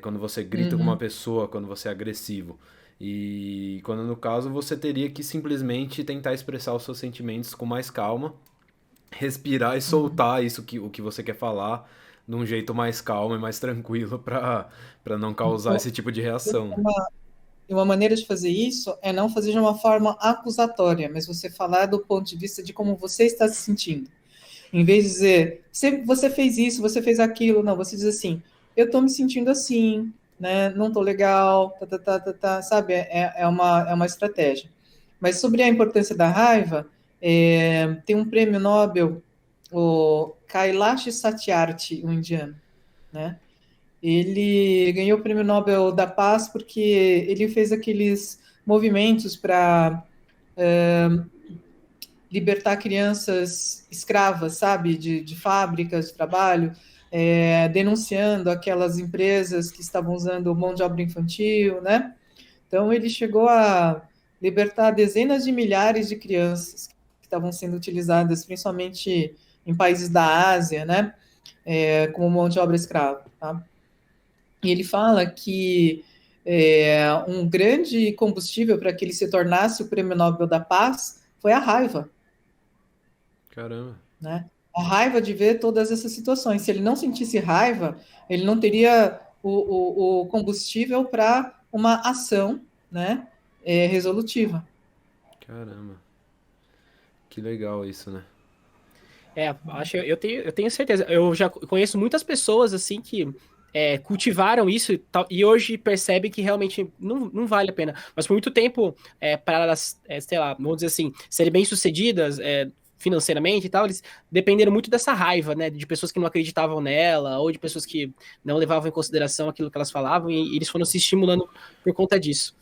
Quando você grita com uma Uhum. pessoa, quando você é agressivo. E quando no caso você teria que simplesmente tentar expressar os seus sentimentos com mais calma, respirar e soltar o que você quer falar, de um jeito mais calmo e mais tranquilo para não causar esse tipo de reação. E uma maneira de fazer isso é não fazer de uma forma acusatória, mas você falar do ponto de vista de como você está se sentindo. Em vez de dizer, você fez isso, você fez aquilo, não, você diz assim, eu estou me sentindo assim, né? Não estou legal, sabe? É uma estratégia. Mas sobre a importância da raiva, tem um prêmio Nobel, o Kailash Satyarthi, um indiano, né? Ele ganhou o prêmio Nobel da Paz porque ele fez aqueles movimentos para libertar crianças escravas, sabe, de fábricas de trabalho, denunciando aquelas empresas que estavam usando mão de obra infantil, né? Então, ele chegou a libertar dezenas de milhares de crianças que estavam sendo utilizadas, principalmente em países da Ásia, né? Como mão de obra escrava, tá? E ele fala que um grande combustível para que ele se tornasse o Prêmio Nobel da Paz foi a raiva. Caramba. Né? A raiva de ver todas essas situações. Se ele não sentisse raiva, ele não teria o combustível para uma ação, né, resolutiva. Caramba. Que legal isso, né? Eu tenho certeza. Eu já conheço muitas pessoas assim que cultivaram isso e hoje percebem que realmente não vale a pena. Mas por muito tempo, para elas, sei lá, vamos dizer assim, serem bem-sucedidas financeiramente e tal, eles dependeram muito dessa raiva, né? De pessoas que não acreditavam nela, ou de pessoas que não levavam em consideração aquilo que elas falavam, e eles foram se estimulando por conta disso.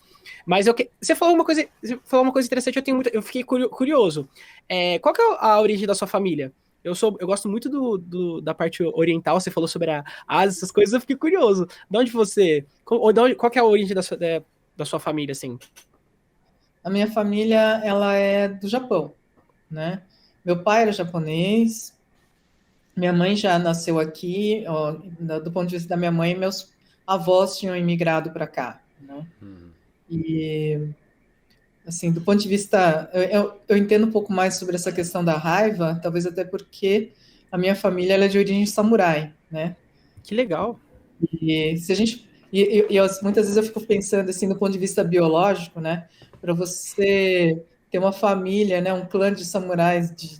Mas você falou uma coisa interessante, eu fiquei curioso. Qual que é a origem da sua família? Eu gosto muito da parte oriental, você falou sobre a Ásia, essas coisas, eu fiquei curioso. De onde qual que é a origem da sua família, assim? A minha família, ela é do Japão, né? Meu pai era japonês, minha mãe já nasceu aqui, ó, do ponto de vista da minha mãe, meus avós tinham imigrado para cá, né? E, assim, do ponto de vista... Eu entendo um pouco mais sobre essa questão da raiva, talvez até porque a minha família ela é de origem samurai, né? Que legal. E se a gente... muitas vezes eu fico pensando, assim, do ponto de vista biológico, né? Para você ter uma família, né? Um clã de samurais de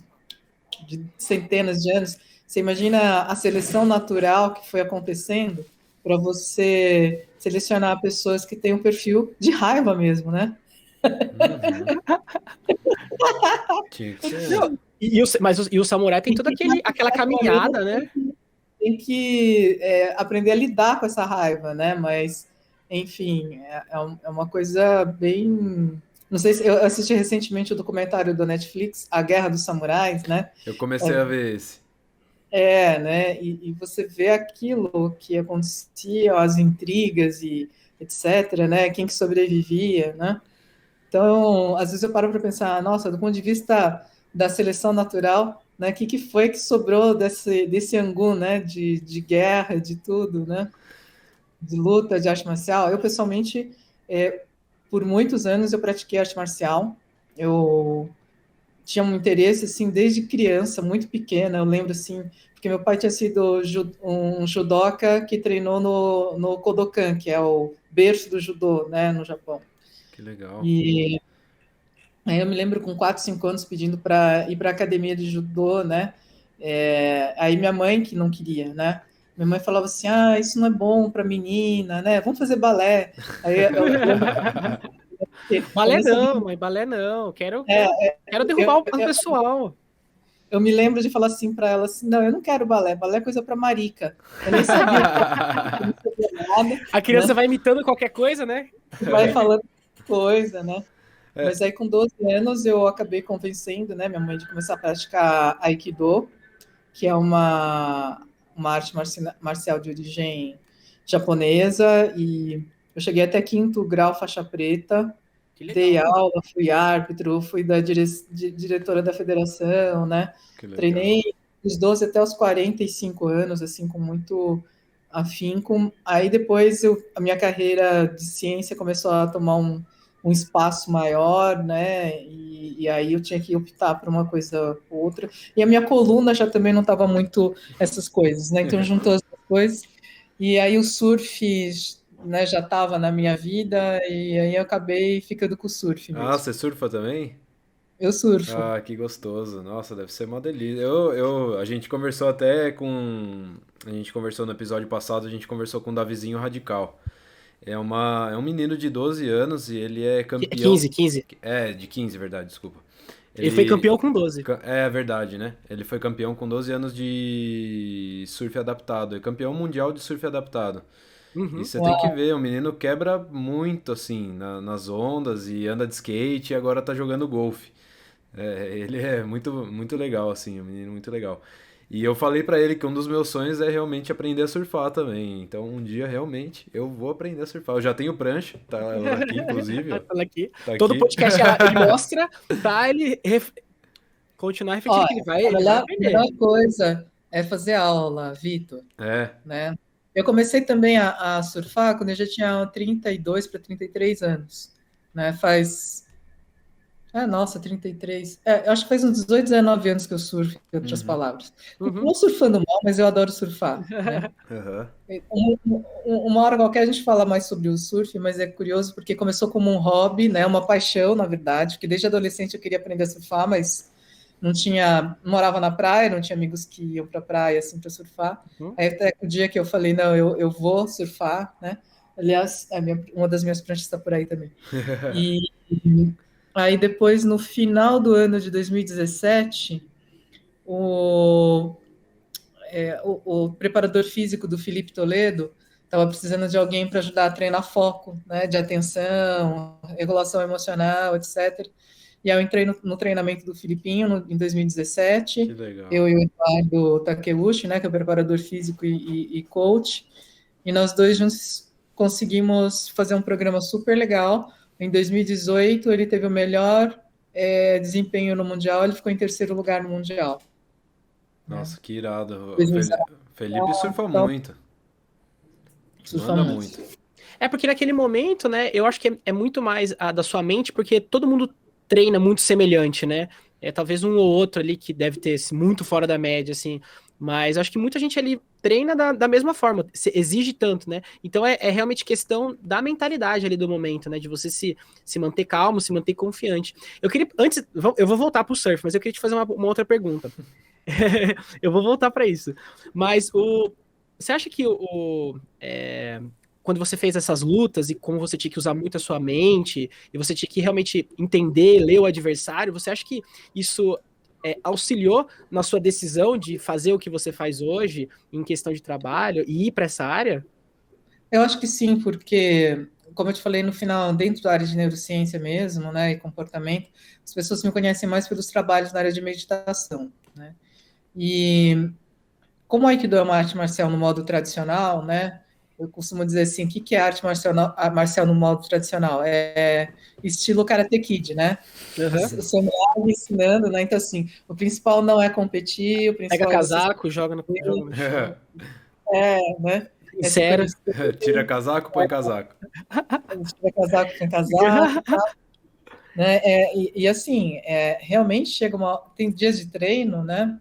centenas de anos, você imagina a seleção natural que foi acontecendo para você selecionar pessoas que têm um perfil de raiva mesmo, né? Tinha que ser. Não, e o samurai tem toda aquela caminhada, né? Tem que aprender a lidar com essa raiva, né? Mas, enfim, é uma coisa bem... Não sei se eu assisti recentemente o documentário do Netflix, A Guerra dos Samurais, né? Eu comecei a ver esse. Né? E você vê aquilo que acontecia, as intrigas e etc., né? Quem que sobrevivia, né? Então, às vezes eu paro para pensar, nossa, do ponto de vista da seleção natural, né? O que foi que sobrou desse angu, né? De guerra, de tudo, né? De luta, de arte marcial. Eu, pessoalmente, por muitos anos eu pratiquei arte marcial. Eu tinha um interesse, assim, desde criança, muito pequena. Eu lembro, assim, porque meu pai tinha sido um judoca que treinou no Kodokan, que é o berço do judô, né, no Japão. Que legal. E aí eu me lembro com 4, 5 anos pedindo para ir para a academia de judô, né? Aí minha mãe que não queria, né? Minha mãe falava assim, isso não é bom para menina, né? Vamos fazer balé. Aí balé não, mãe, balé não. Quero derrubar o pessoal. Eu me lembro de falar assim para ela, assim, não, eu não quero balé é coisa para marica. Eu nem sabia, eu não sabia nada. A criança, né, vai imitando qualquer coisa, né? Vai falando coisa, né? Mas aí com 12 anos eu acabei convencendo, né, minha mãe de começar a praticar Aikido, que é uma arte marcial de origem japonesa, e eu cheguei até 5º grau faixa preta, dei aula, fui árbitro, fui diretora da federação, né? Treinei dos 12 até os 45 anos, assim, com muito afinco. Aí depois a minha carreira de ciência começou a tomar um um espaço maior, né? E aí eu tinha que optar por uma coisa ou outra. E a minha coluna já também não estava muito essas coisas, né? Então juntou as duas coisas. E aí o surf, né, já estava na minha vida, e aí eu acabei ficando com o surf Ah, mesmo. você surfa também? Eu surfo. Ah, que gostoso. Nossa, deve ser uma delícia. A gente conversou até com. A gente conversou no episódio passado, a gente conversou com o Davizinho Radical. É um menino de 12 anos e ele é É campeão. 15. É, de 15, verdade, desculpa. Ele foi Ele. campeão com 12. É verdade, né? Ele foi campeão com 12 anos de surf adaptado. É campeão mundial de surf adaptado. E Uhum. você tem que ver, o menino quebra muito, assim, nas ondas e anda de skate e agora tá jogando golfe. Ele é muito, muito legal, assim, um menino muito legal. E eu falei pra ele que um dos meus sonhos é realmente aprender a surfar também. Então, um dia, realmente, eu vou aprender a surfar. Eu já tenho prancha, tá ela aqui, inclusive, ó. Fala aqui. Tá Todo aqui. podcast ele mostra pra ele continuar refletindo Olha, que a ele vai aprender. melhor coisa é fazer aula, Vitor, É, né? Eu comecei também a surfar quando eu já tinha 32 para 33 anos, né? Nossa, 33. Eu acho que faz uns 18, 19 anos que eu surfo, em outras uhum, palavras. Uhum. Não surfando mal, mas eu adoro surfar, né? aham. Uma hora qualquer a gente fala mais sobre o surf, mas é curioso porque começou como um hobby, né? Uma paixão, na verdade, porque desde adolescente eu queria aprender a surfar, mas não morava na praia, não tinha amigos que iam para a praia assim para surfar. Uhum. Aí até o dia que eu falei, não, eu vou surfar, né? Aliás, uma das minhas pranchas está por aí também. E aí depois, no final do ano de 2017, o, o preparador físico do Felipe Toledo estava precisando de alguém para ajudar a treinar foco, né, de atenção, regulação emocional, etc. E aí eu entrei no treinamento do Filipinho em Que 2017, legal. eu e o Eduardo Takeuchi, né, que é o preparador físico e coach, e nós dois juntos conseguimos fazer um programa super legal. Em 2018, ele teve o melhor desempenho no Mundial, ele ficou em terceiro lugar no Mundial. Né? Nossa, que irado. O 2019, Felipe surfa então, muito. surfa Manda muito. muito. É porque naquele momento, né, eu acho que é muito mais a da sua mente, porque todo mundo treina muito semelhante, né? Talvez um ou outro ali que deve ter muito fora da média, assim. Mas acho que muita gente ali treina da mesma forma, exige tanto, né? Então é realmente questão da mentalidade ali do momento, né? De você se manter calmo, se manter confiante. Eu queria, antes, eu vou voltar pro surf, mas eu queria te fazer uma outra pergunta. Eu vou voltar para isso. Mas você acha que quando você fez essas lutas e como você tinha que usar muito a sua mente e você tinha que realmente entender, ler o adversário, você acha que isso auxiliou na sua decisão de fazer o que você faz hoje em questão de trabalho e ir para essa área? Eu acho que sim, porque, como eu te falei no final, dentro da área de neurociência mesmo, né, e comportamento, as pessoas me conhecem mais pelos trabalhos na área de meditação, né? E como o Aikido é uma arte marcial no modo tradicional, né? Eu costumo dizer assim, o que é arte marcial no modo tradicional? É estilo Karate Kid, né? Uhum. O samurai ensinando, né? Então, assim, o principal não é competir, o Pega principal é você casaco, joga no chão, né? É se sincera. conhecer, Tira casaco, põe casaco. se tiver casaco, tem casaco, né? Assim, realmente tem dias de treino, né?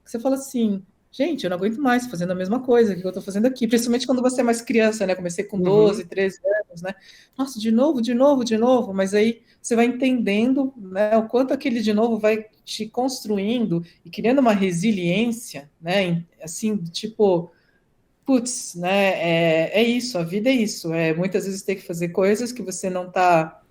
Que você fala assim, gente, eu não aguento mais fazendo a mesma coisa que eu estou fazendo aqui, principalmente quando você é mais criança, né? Comecei com Uhum. 12, 13 anos, né? Nossa, de novo, de novo, de novo, mas aí você vai entendendo, né, o quanto aquele de novo vai te construindo e criando uma resiliência, né? Assim, tipo, putz, né? É isso, a vida é isso. Muitas vezes tem que fazer coisas que você não está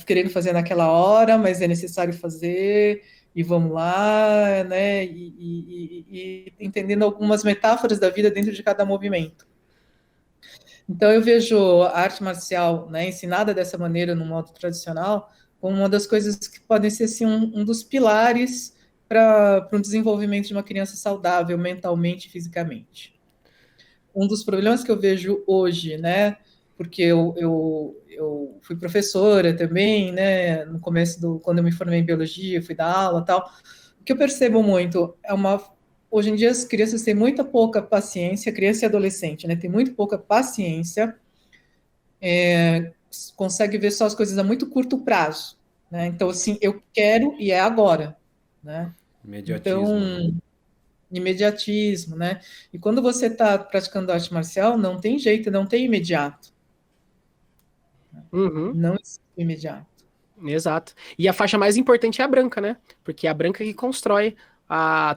querendo fazer naquela hora, mas é necessário fazer, e vamos lá, né? E entendendo algumas metáforas da vida dentro de cada movimento. Então eu vejo a arte marcial, né, ensinada dessa maneira no modo tradicional, como uma das coisas que podem ser assim, um dos pilares para um desenvolvimento de uma criança saudável mentalmente e fisicamente. Um dos problemas que eu vejo hoje, né, porque eu fui professora também, né, no começo quando eu me formei em biologia, fui dar aula e tal, o que eu percebo muito hoje em dia as crianças têm muita pouca paciência, criança e adolescente, né, tem muito pouca paciência, consegue ver só as coisas a muito curto prazo, né? Então, assim, eu quero e é agora, né? Imediatismo, né? Então, imediatismo, né? E quando você está praticando arte marcial, não tem jeito, não tem imediato. Uhum. Não existe imediato. Exato. E a faixa mais importante é a branca, né? Porque é a branca que constrói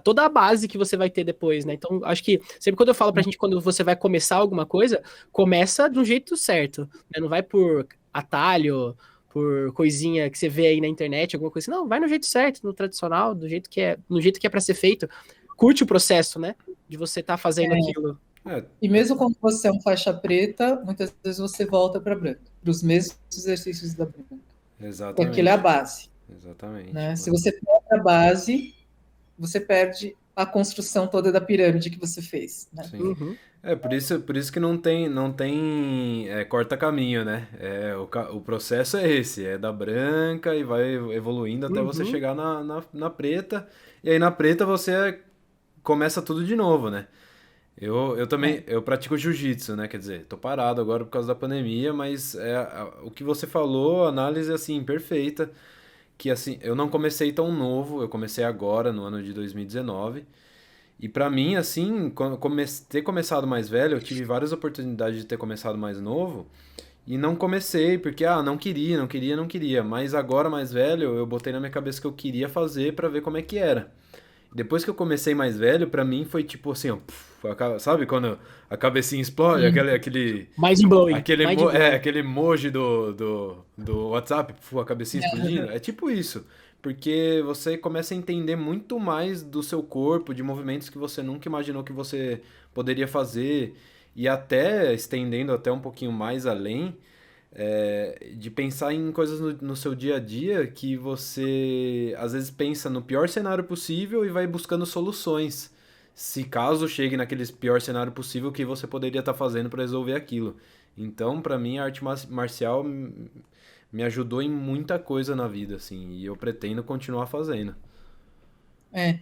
toda a base que você vai ter depois, né? Então, acho que sempre quando eu falo pra gente, quando você vai começar alguma coisa, começa de um jeito certo, né? Não vai por atalho, por coisinha que você vê aí na internet, alguma coisa assim. Não, vai no jeito certo, no tradicional, no jeito que é pra ser feito. Curte o processo, né? De você estar fazendo aquilo. É, E mesmo quando você é um faixa preta, muitas vezes você volta para branca, para os mesmos exercícios da branca. E aquilo é a exatamente. base, Exatamente. né? Se você perde a base, você perde a construção toda da pirâmide que você fez, né? Sim. Uhum. Por isso que não tem corta caminho, né? O processo é esse, é da branca e vai evoluindo até você Uhum. chegar na preta, e aí na preta você começa tudo de novo, né? Eu também, É, eu pratico jiu-jitsu, né? Quer dizer, tô parado agora por causa da pandemia, mas o que você falou, a análise, assim, perfeita, que, assim, eu não comecei tão novo, eu comecei agora, no ano de 2019, e pra mim, assim, quando ter começado mais velho, eu tive várias oportunidades de ter começado mais novo, e não comecei, porque, não queria, não queria, não queria, mas agora mais velho, eu botei na minha cabeça que eu queria fazer pra ver como é que era. Depois que eu comecei mais velho, pra mim foi tipo assim, ó, sabe quando a cabecinha explode, sim, Mind blowing. Mind blowing. aquele emoji do WhatsApp, a cabecinha explodindo? É tipo isso, porque você começa a entender muito mais do seu corpo, de movimentos que você nunca imaginou que você poderia fazer, e até estendendo até um pouquinho mais além, de pensar em coisas no seu dia a dia que você às vezes pensa no pior cenário possível e vai buscando soluções. Se caso chegue naquele pior cenário possível que você poderia estar fazendo para resolver aquilo. Então, para mim, a arte marcial me ajudou em muita coisa na vida, assim, e eu pretendo continuar fazendo. é.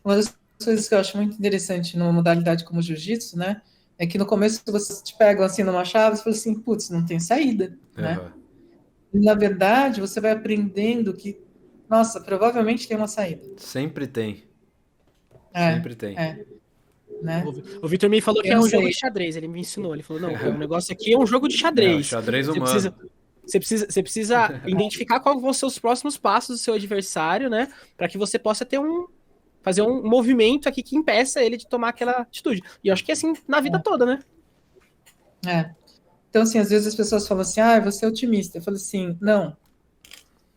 Uma das coisas que eu acho muito interessante numa modalidade como o jiu-jitsu, né, é que no começo você te pegam assim numa chave e fala assim, putz, não tem saída, né? Aham. E, na verdade, você vai aprendendo que, nossa, provavelmente tem uma saída. Sempre tem. É, Sempre tem. é, né? O Vitor me falou que Tem é uma um jogo de saída. xadrez. Ele me ensinou. Ele falou: não, o negócio aqui é um jogo de O xadrez. xadrez Você humano. precisa, você precisa identificar quais vão ser os próximos passos do seu adversário, né? Para que você possa fazer um movimento aqui que impeça ele de tomar aquela atitude. E eu acho que é assim na vida toda, né? É. Então, assim, às vezes as pessoas falam assim, você é otimista. Eu falo assim, não,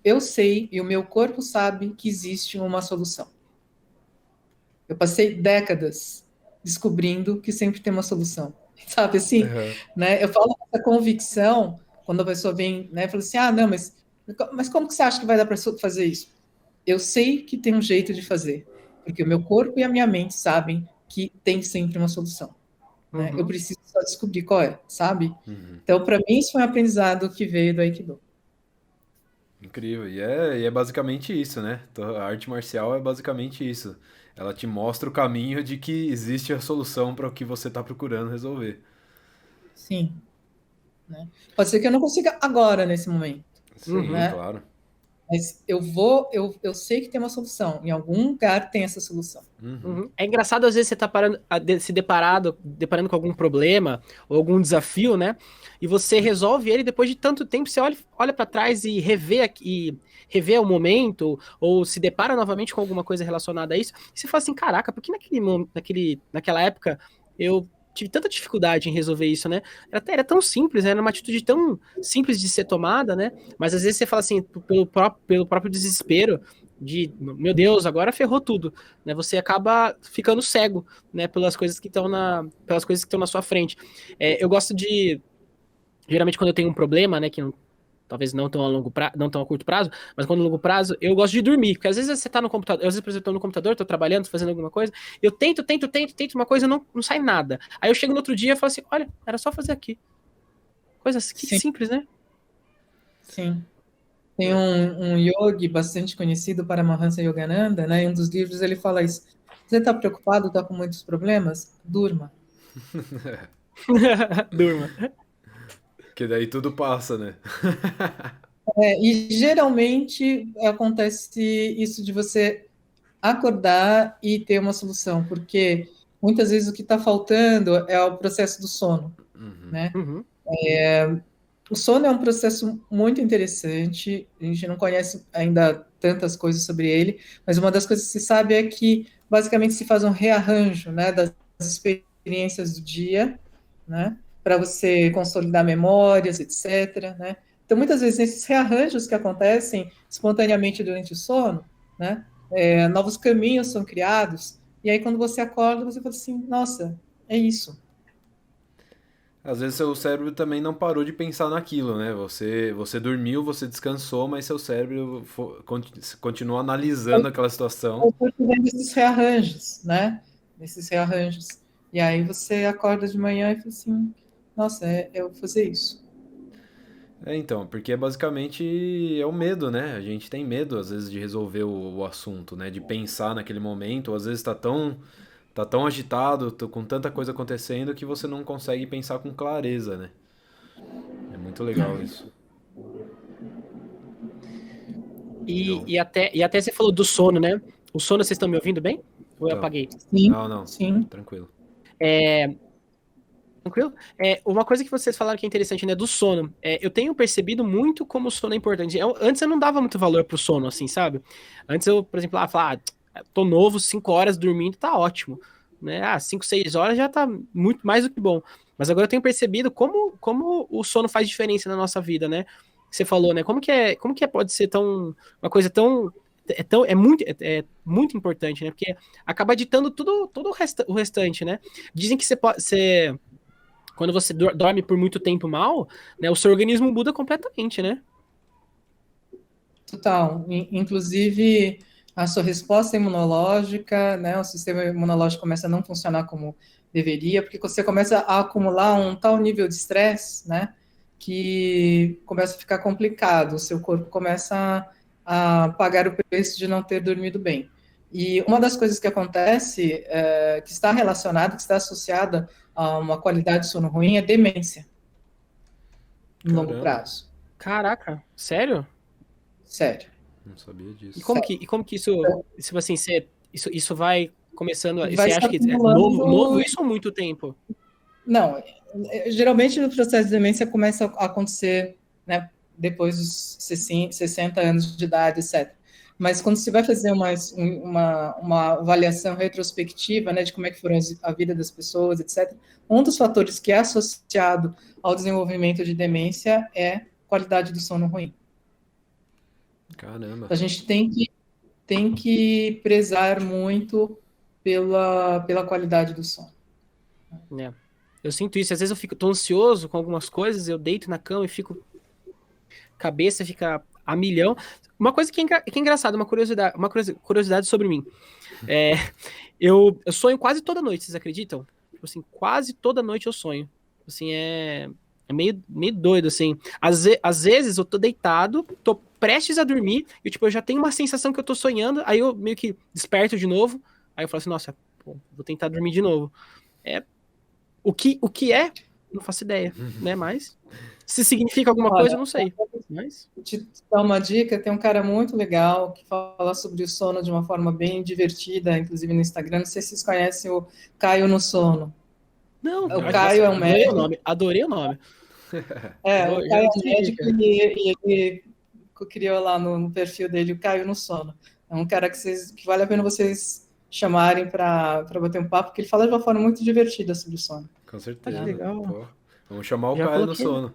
eu sei e o meu corpo sabe que existe uma solução. Eu passei décadas descobrindo que sempre tem uma solução. Sabe assim, Aham. né? Eu falo com essa convicção quando a pessoa vem, né, fala assim, não, mas como que você acha que vai dar para fazer isso? Eu sei que tem um jeito de fazer, porque o meu corpo e a minha mente sabem que tem sempre uma solução, né? Eu Uhum. preciso só descobrir qual é, sabe? Uhum. Então, para mim, isso foi um aprendizado que veio do Aikido. Incrível. E é basicamente isso, né? Então, a arte marcial é basicamente isso. Ela te mostra o caminho de que existe a solução para o que você está procurando resolver. Sim, né? Pode ser que eu não consiga agora, nesse momento, Sim, Uhum. né? claro. Mas eu sei que tem uma solução. Em algum lugar tem essa solução. Uhum. Uhum. É engraçado, às vezes, você tá se deparando com algum problema ou algum desafio, né? E você resolve ele depois de tanto tempo, você olha para trás e revê o momento, ou se depara novamente com alguma coisa relacionada a isso, e você fala assim, caraca, por que naquela época eu tive tanta dificuldade em resolver isso, né? Era tão simples, né? Era uma atitude tão simples de ser tomada, né? Mas às vezes você fala assim, pelo próprio desespero meu Deus, agora ferrou tudo, né? Você acaba ficando cego, né? Pelas coisas que estão na sua frente. Eu gosto geralmente quando eu tenho um problema, né? Talvez não tão a longo prazo, não tão a curto prazo, mas quando a longo prazo, eu gosto de dormir, porque às vezes você tá no computador, às vezes, por exemplo, eu tô no computador, tô trabalhando, tô fazendo alguma coisa, eu tento uma coisa, não sai nada. Aí eu chego no outro dia e falo assim, olha, era só fazer aqui. Coisa que Sim, simples, né? sim. Tem um yogi bastante conhecido, Paramahansa Yogananda, né? Em um dos livros ele fala isso. Você está preocupado, está com muitos problemas? Durma. Durma. Porque daí tudo passa, né? E geralmente acontece isso de você acordar e ter uma solução, porque muitas vezes o que está faltando é o processo do sono, Uhum. né? Uhum. O sono é um processo muito interessante, a gente não conhece ainda tantas coisas sobre ele, mas uma das coisas que se sabe é que basicamente se faz um rearranjo, né, das experiências do dia, né, para você consolidar memórias, etc., né? Então, muitas vezes, esses rearranjos que acontecem espontaneamente durante o sono, né, novos caminhos são criados, e aí quando você acorda, você fala assim, nossa, é isso. Às vezes seu cérebro também não parou de pensar naquilo, né? Você dormiu, você descansou, mas seu cérebro continuou analisando aquela situação. Eu estou vendo esses rearranjos, né? Esses rearranjos. E aí você acorda de manhã e fala assim, nossa, eu vou fazer isso. Então, porque basicamente é o medo, né? A gente tem medo, às vezes, de resolver o assunto, né? De pensar naquele momento, ou às vezes tá tão agitado, com tanta coisa acontecendo que você não consegue pensar com clareza, né? É muito legal isso. Show. E até você falou do sono, né? O sono, vocês estão me ouvindo bem? Ou eu Então, apaguei? Sim, não, sim. tranquilo. Tranquilo? Uma coisa que vocês falaram que é interessante, né, do sono. Eu tenho percebido muito como o sono é importante. Antes eu não dava muito valor pro sono, assim, sabe? Antes eu, por exemplo, falava, tô novo, 5 horas dormindo, tá ótimo. Né? 5, 6 horas já tá muito mais do que bom. Mas agora eu tenho percebido como o sono faz diferença na nossa vida, né? Você falou, né? Como que pode ser uma coisa tão é muito importante, né? Porque acaba ditando todo o restante, né? Dizem que quando você dorme por muito tempo mal, né, o seu organismo muda completamente, né? Total. Inclusive, a sua resposta imunológica, né? O sistema imunológico começa a não funcionar como deveria, porque você começa a acumular um tal nível de estresse, né? Que começa a ficar complicado, o seu corpo começa a pagar o preço de não ter dormido bem. E uma das coisas que acontece, que está relacionada, que está associada a uma qualidade de sono ruim, é demência, no longo Caramba, prazo. Caraca, sério? Sério. não sabia E disso. como que isso assim, isso vai começando, Vai você se acha que é novo acumulando. isso ou muito tempo? Não, geralmente o processo de demência começa a acontecer, né, depois dos 60 anos de idade, etc. Mas quando se vai fazer uma avaliação retrospectiva, né, de como é que foram a vida das pessoas, etc., um dos fatores que é associado ao desenvolvimento de demência é qualidade do sono ruim. Caramba. Então, a gente tem que prezar muito pela qualidade do sono. Né? Eu sinto isso, às vezes tô ansioso com algumas coisas, eu deito na cama e cabeça fica a milhão. Uma coisa que é engraçada, uma curiosidade sobre mim. É, eu sonho quase toda noite, vocês acreditam? Tipo assim, quase toda noite eu sonho. Assim, é meio doido, assim. Às vezes eu tô deitado, tô prestes a dormir, e tipo, eu já tenho uma sensação que eu tô sonhando, aí eu meio que desperto de novo, aí eu falo assim, nossa, pô, vou tentar dormir de novo. É, o que é, não faço ideia, né? Mas se significa alguma coisa, Olha, eu não sei. Mas, te dar uma dica, tem um cara muito legal que fala sobre o sono de uma forma bem divertida, inclusive no Instagram. Não sei se vocês conhecem o Caio no Sono. não, O nossa, Caio é um adorei o médico. nome, adorei o nome. O Já Caio é um gostei da médico dica. e ele criou lá no perfil dele o Caio no Sono. É um cara que vale a pena vocês chamarem para bater um papo, porque ele fala de uma forma muito divertida sobre o sono. Com Ah, que certeza. legal. Pô, vamos chamar o Já Caio no coloquei. sono.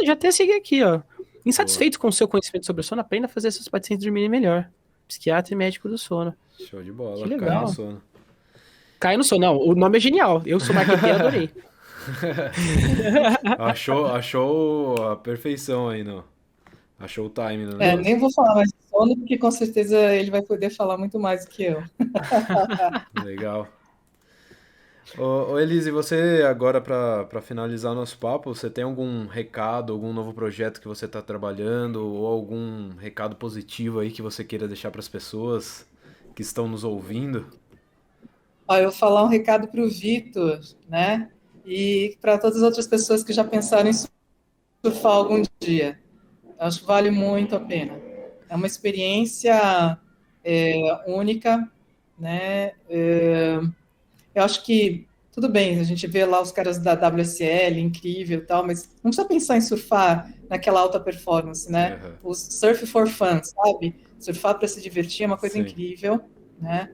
Já até segui aqui, ó. Boa. Insatisfeito com o seu conhecimento sobre o sono, aprenda a fazer seus pacientes dormirem melhor. Psiquiatra e médico do sono. Show de Que bola. Caio no legal. sono. Cai no sono. Não, o nome é genial. Eu sou marqueteiro, adorei. Achou a perfeição aí, não? Achou o time no Nem negócio. vou falar mais de sono, porque com certeza ele vai poder falar muito mais do que eu. Legal. Ô Elise, você agora para finalizar nosso papo, você tem algum recado, algum novo projeto que você está trabalhando ou algum recado positivo aí que você queira deixar para as pessoas que estão nos ouvindo? Eu vou falar um recado para o Vitor, né? e para todas as outras pessoas que já pensaram em surfar algum dia. Eu acho que vale muito a pena. É uma experiência única, né? Eu acho que tudo bem, a gente vê lá os caras da WSL, incrível e tal, mas não precisa pensar em surfar naquela alta performance, né? Aham. O surf for fun, sabe? Surfar para se divertir é uma coisa Sim. incrível, né?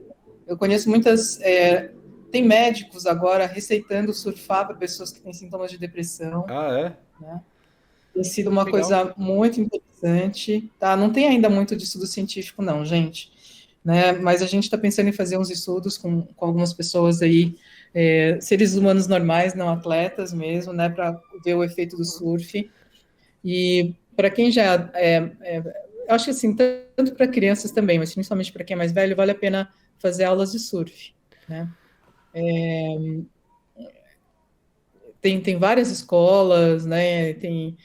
Eu conheço muitas. Tem médicos agora receitando surfar para pessoas que têm sintomas de depressão, Ah, é? né? Tem sido uma Legal. coisa muito interessante, tá? Não tem ainda muito de estudo científico, não, gente, né? Mas a gente está pensando em fazer uns estudos com algumas pessoas aí, seres humanos normais, não atletas mesmo, né? Para ver o efeito do surf. E para quem já eu acho que assim, tanto para crianças também, mas principalmente para quem é mais velho, vale a pena fazer aulas de surf, né? Tem várias escolas, né? Tem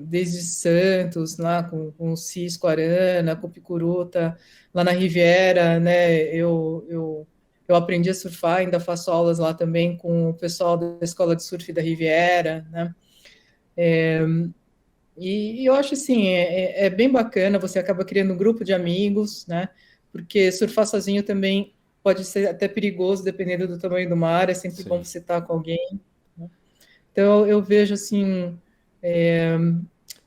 desde Santos, lá com o Cisco Arana, com o Picuruta, lá na Riviera, né? Eu aprendi a surfar, ainda faço aulas lá também com o pessoal da Escola de Surf da Riviera, né? E eu acho assim, é bem bacana, você acaba criando um grupo de amigos, né? Porque surfar sozinho também pode ser até perigoso, dependendo do tamanho do mar, é sempre bom Sim. você estar com alguém. Então, eu vejo assim,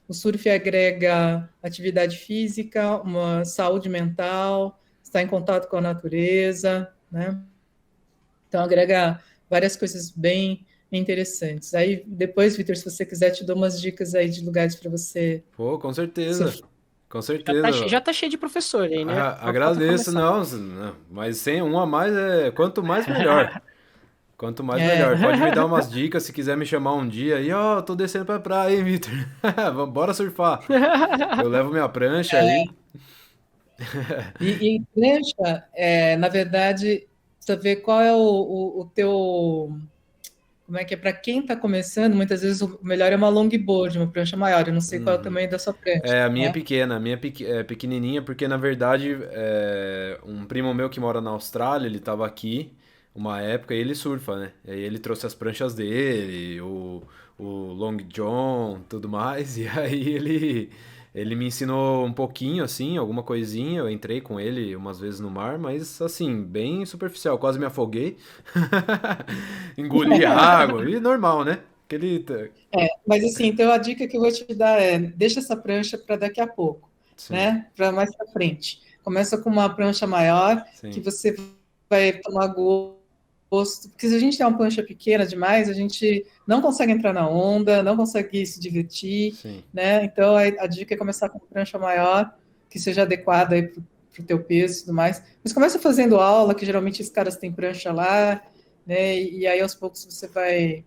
o surf agrega atividade física, uma saúde mental, estar em contato com a natureza, né? Então, agrega várias coisas bem interessantes. Aí, depois, Vitor, se você quiser, te dou umas dicas aí de lugares para você Pô, com certeza. surfar. Com certeza. Já tá cheio de professor aí, né? Falta Agradeço, começar. não, mas sem um a mais quanto mais melhor. Quanto mais É, melhor. Pode me dar umas dicas se quiser me chamar um dia aí, ó, tô descendo pra praia, hein, Vitor? Bora surfar. Eu levo minha prancha aí. e prancha, na verdade, você vê qual é o teu. Como é que é? Para quem está começando, muitas vezes o melhor é uma longboard, uma prancha maior. Eu não sei qual é o Uhum. tamanho da sua prancha, É, a minha é né? pequena, é pequenininha, porque na verdade um primo meu que mora na Austrália, ele tava aqui uma época e ele surfa, né? E aí ele trouxe as pranchas dele, o Long John, tudo mais, e aí ele me ensinou um pouquinho, assim, alguma coisinha, eu entrei com ele umas vezes no mar, mas assim, bem superficial, quase me afoguei, engoli água, e normal, né? Aquele... Mas assim, então a dica que eu vou te dar é: deixa essa prancha para daqui a pouco, Sim, né? Para mais para frente. Começa com uma prancha maior que sim, você vai tomar gosto, porque se a gente tem uma prancha pequena demais, a gente não consegue entrar na onda, não consegue se divertir, sim. né? Então a dica é começar com uma prancha maior, que seja adequada aí para o teu peso e tudo mais. Mas começa fazendo aula, que geralmente os caras têm prancha lá, né? E aí aos poucos você vai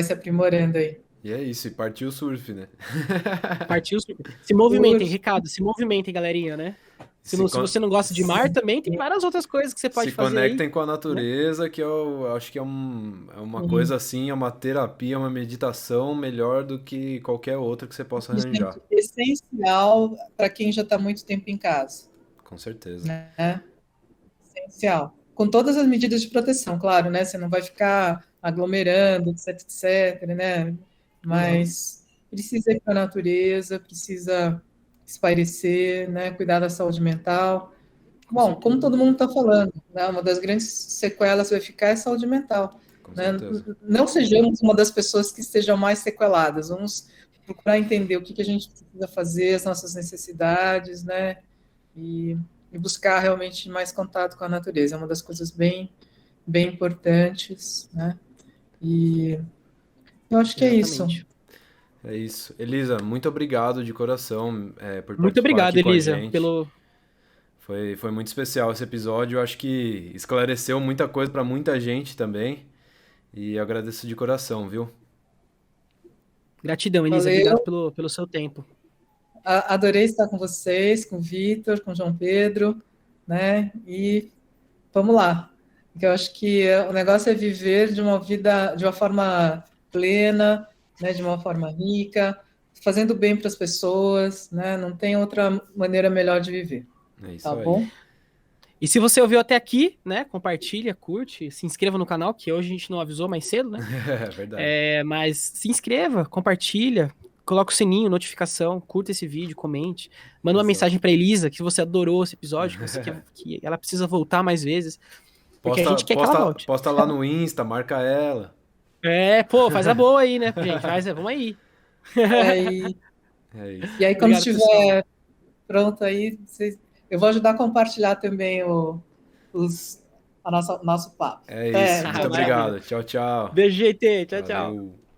se aprimorando aí. E é isso, e partiu o surf, né? Partiu. Se movimentem, Surf, Ricardo. Se movimentem, galerinha, né? Se, Se con- você não gosta de mar, também tem várias outras coisas que você se pode fazer aí, conectem com a né? natureza, que eu acho que é uma coisa assim, é uma terapia, uma meditação melhor do que qualquer outra que você possa arranjar. gente, essencial para quem já está muito tempo em casa, Com certeza. né? Essencial. Com todas as medidas de proteção, claro, né? Você não vai ficar aglomerando, etc, etc, né? Uhum. Mas precisa ir para a natureza, precisa espairecer, né? Cuidar da saúde mental. Com Bom, como certeza. todo mundo está falando, né? Uma das grandes sequelas vai ficar é a saúde mental, Com né? certeza. Não sejamos uma das pessoas que estejam mais sequeladas. Vamos procurar entender o que a gente precisa fazer, as nossas necessidades, né? E, e buscar realmente mais contato com a natureza. É uma das coisas bem importantes, né? E eu acho que é isso. Exatamente. É isso. Elisa, muito obrigado de coração, por Muito participar obrigado, aqui com a Elisa, gente. pelo. Foi muito especial esse episódio. Eu acho que esclareceu muita coisa para muita gente também. E eu agradeço de coração, viu? Gratidão, Elisa. Obrigado Valeu. pelo seu tempo. Adorei estar com vocês, com o Vitor, com o João Pedro, né? E vamos lá. Porque eu acho que o negócio é viver de uma vida de uma forma plena, né? De uma forma rica, fazendo bem para as pessoas, né? Não tem outra maneira melhor de viver, É tá isso aí. bom? E se você ouviu até aqui, né, compartilha, curte, se inscreva no canal, que hoje a gente não avisou mais cedo, né? É verdade. Mas se inscreva, compartilha, coloca o sininho, notificação, curta esse vídeo, comente, manda uma Exato. mensagem pra Elisa que você adorou esse episódio, que você quer que ela precisa voltar mais vezes, porque a Posta, gente quer que ela posta, volte. posta lá no Insta, marca ela. Pô, faz a boa aí, né, gente? Vamos aí. É, É isso. e aí, quando Obrigado, pessoal. estiver pronto aí, eu vou ajudar a compartilhar também nosso papo. É isso. Até, Muito tchau, tchau. Maravilha. obrigado. Tchau, tchau. Beijo, gente. Tchau, tchau. Valeu.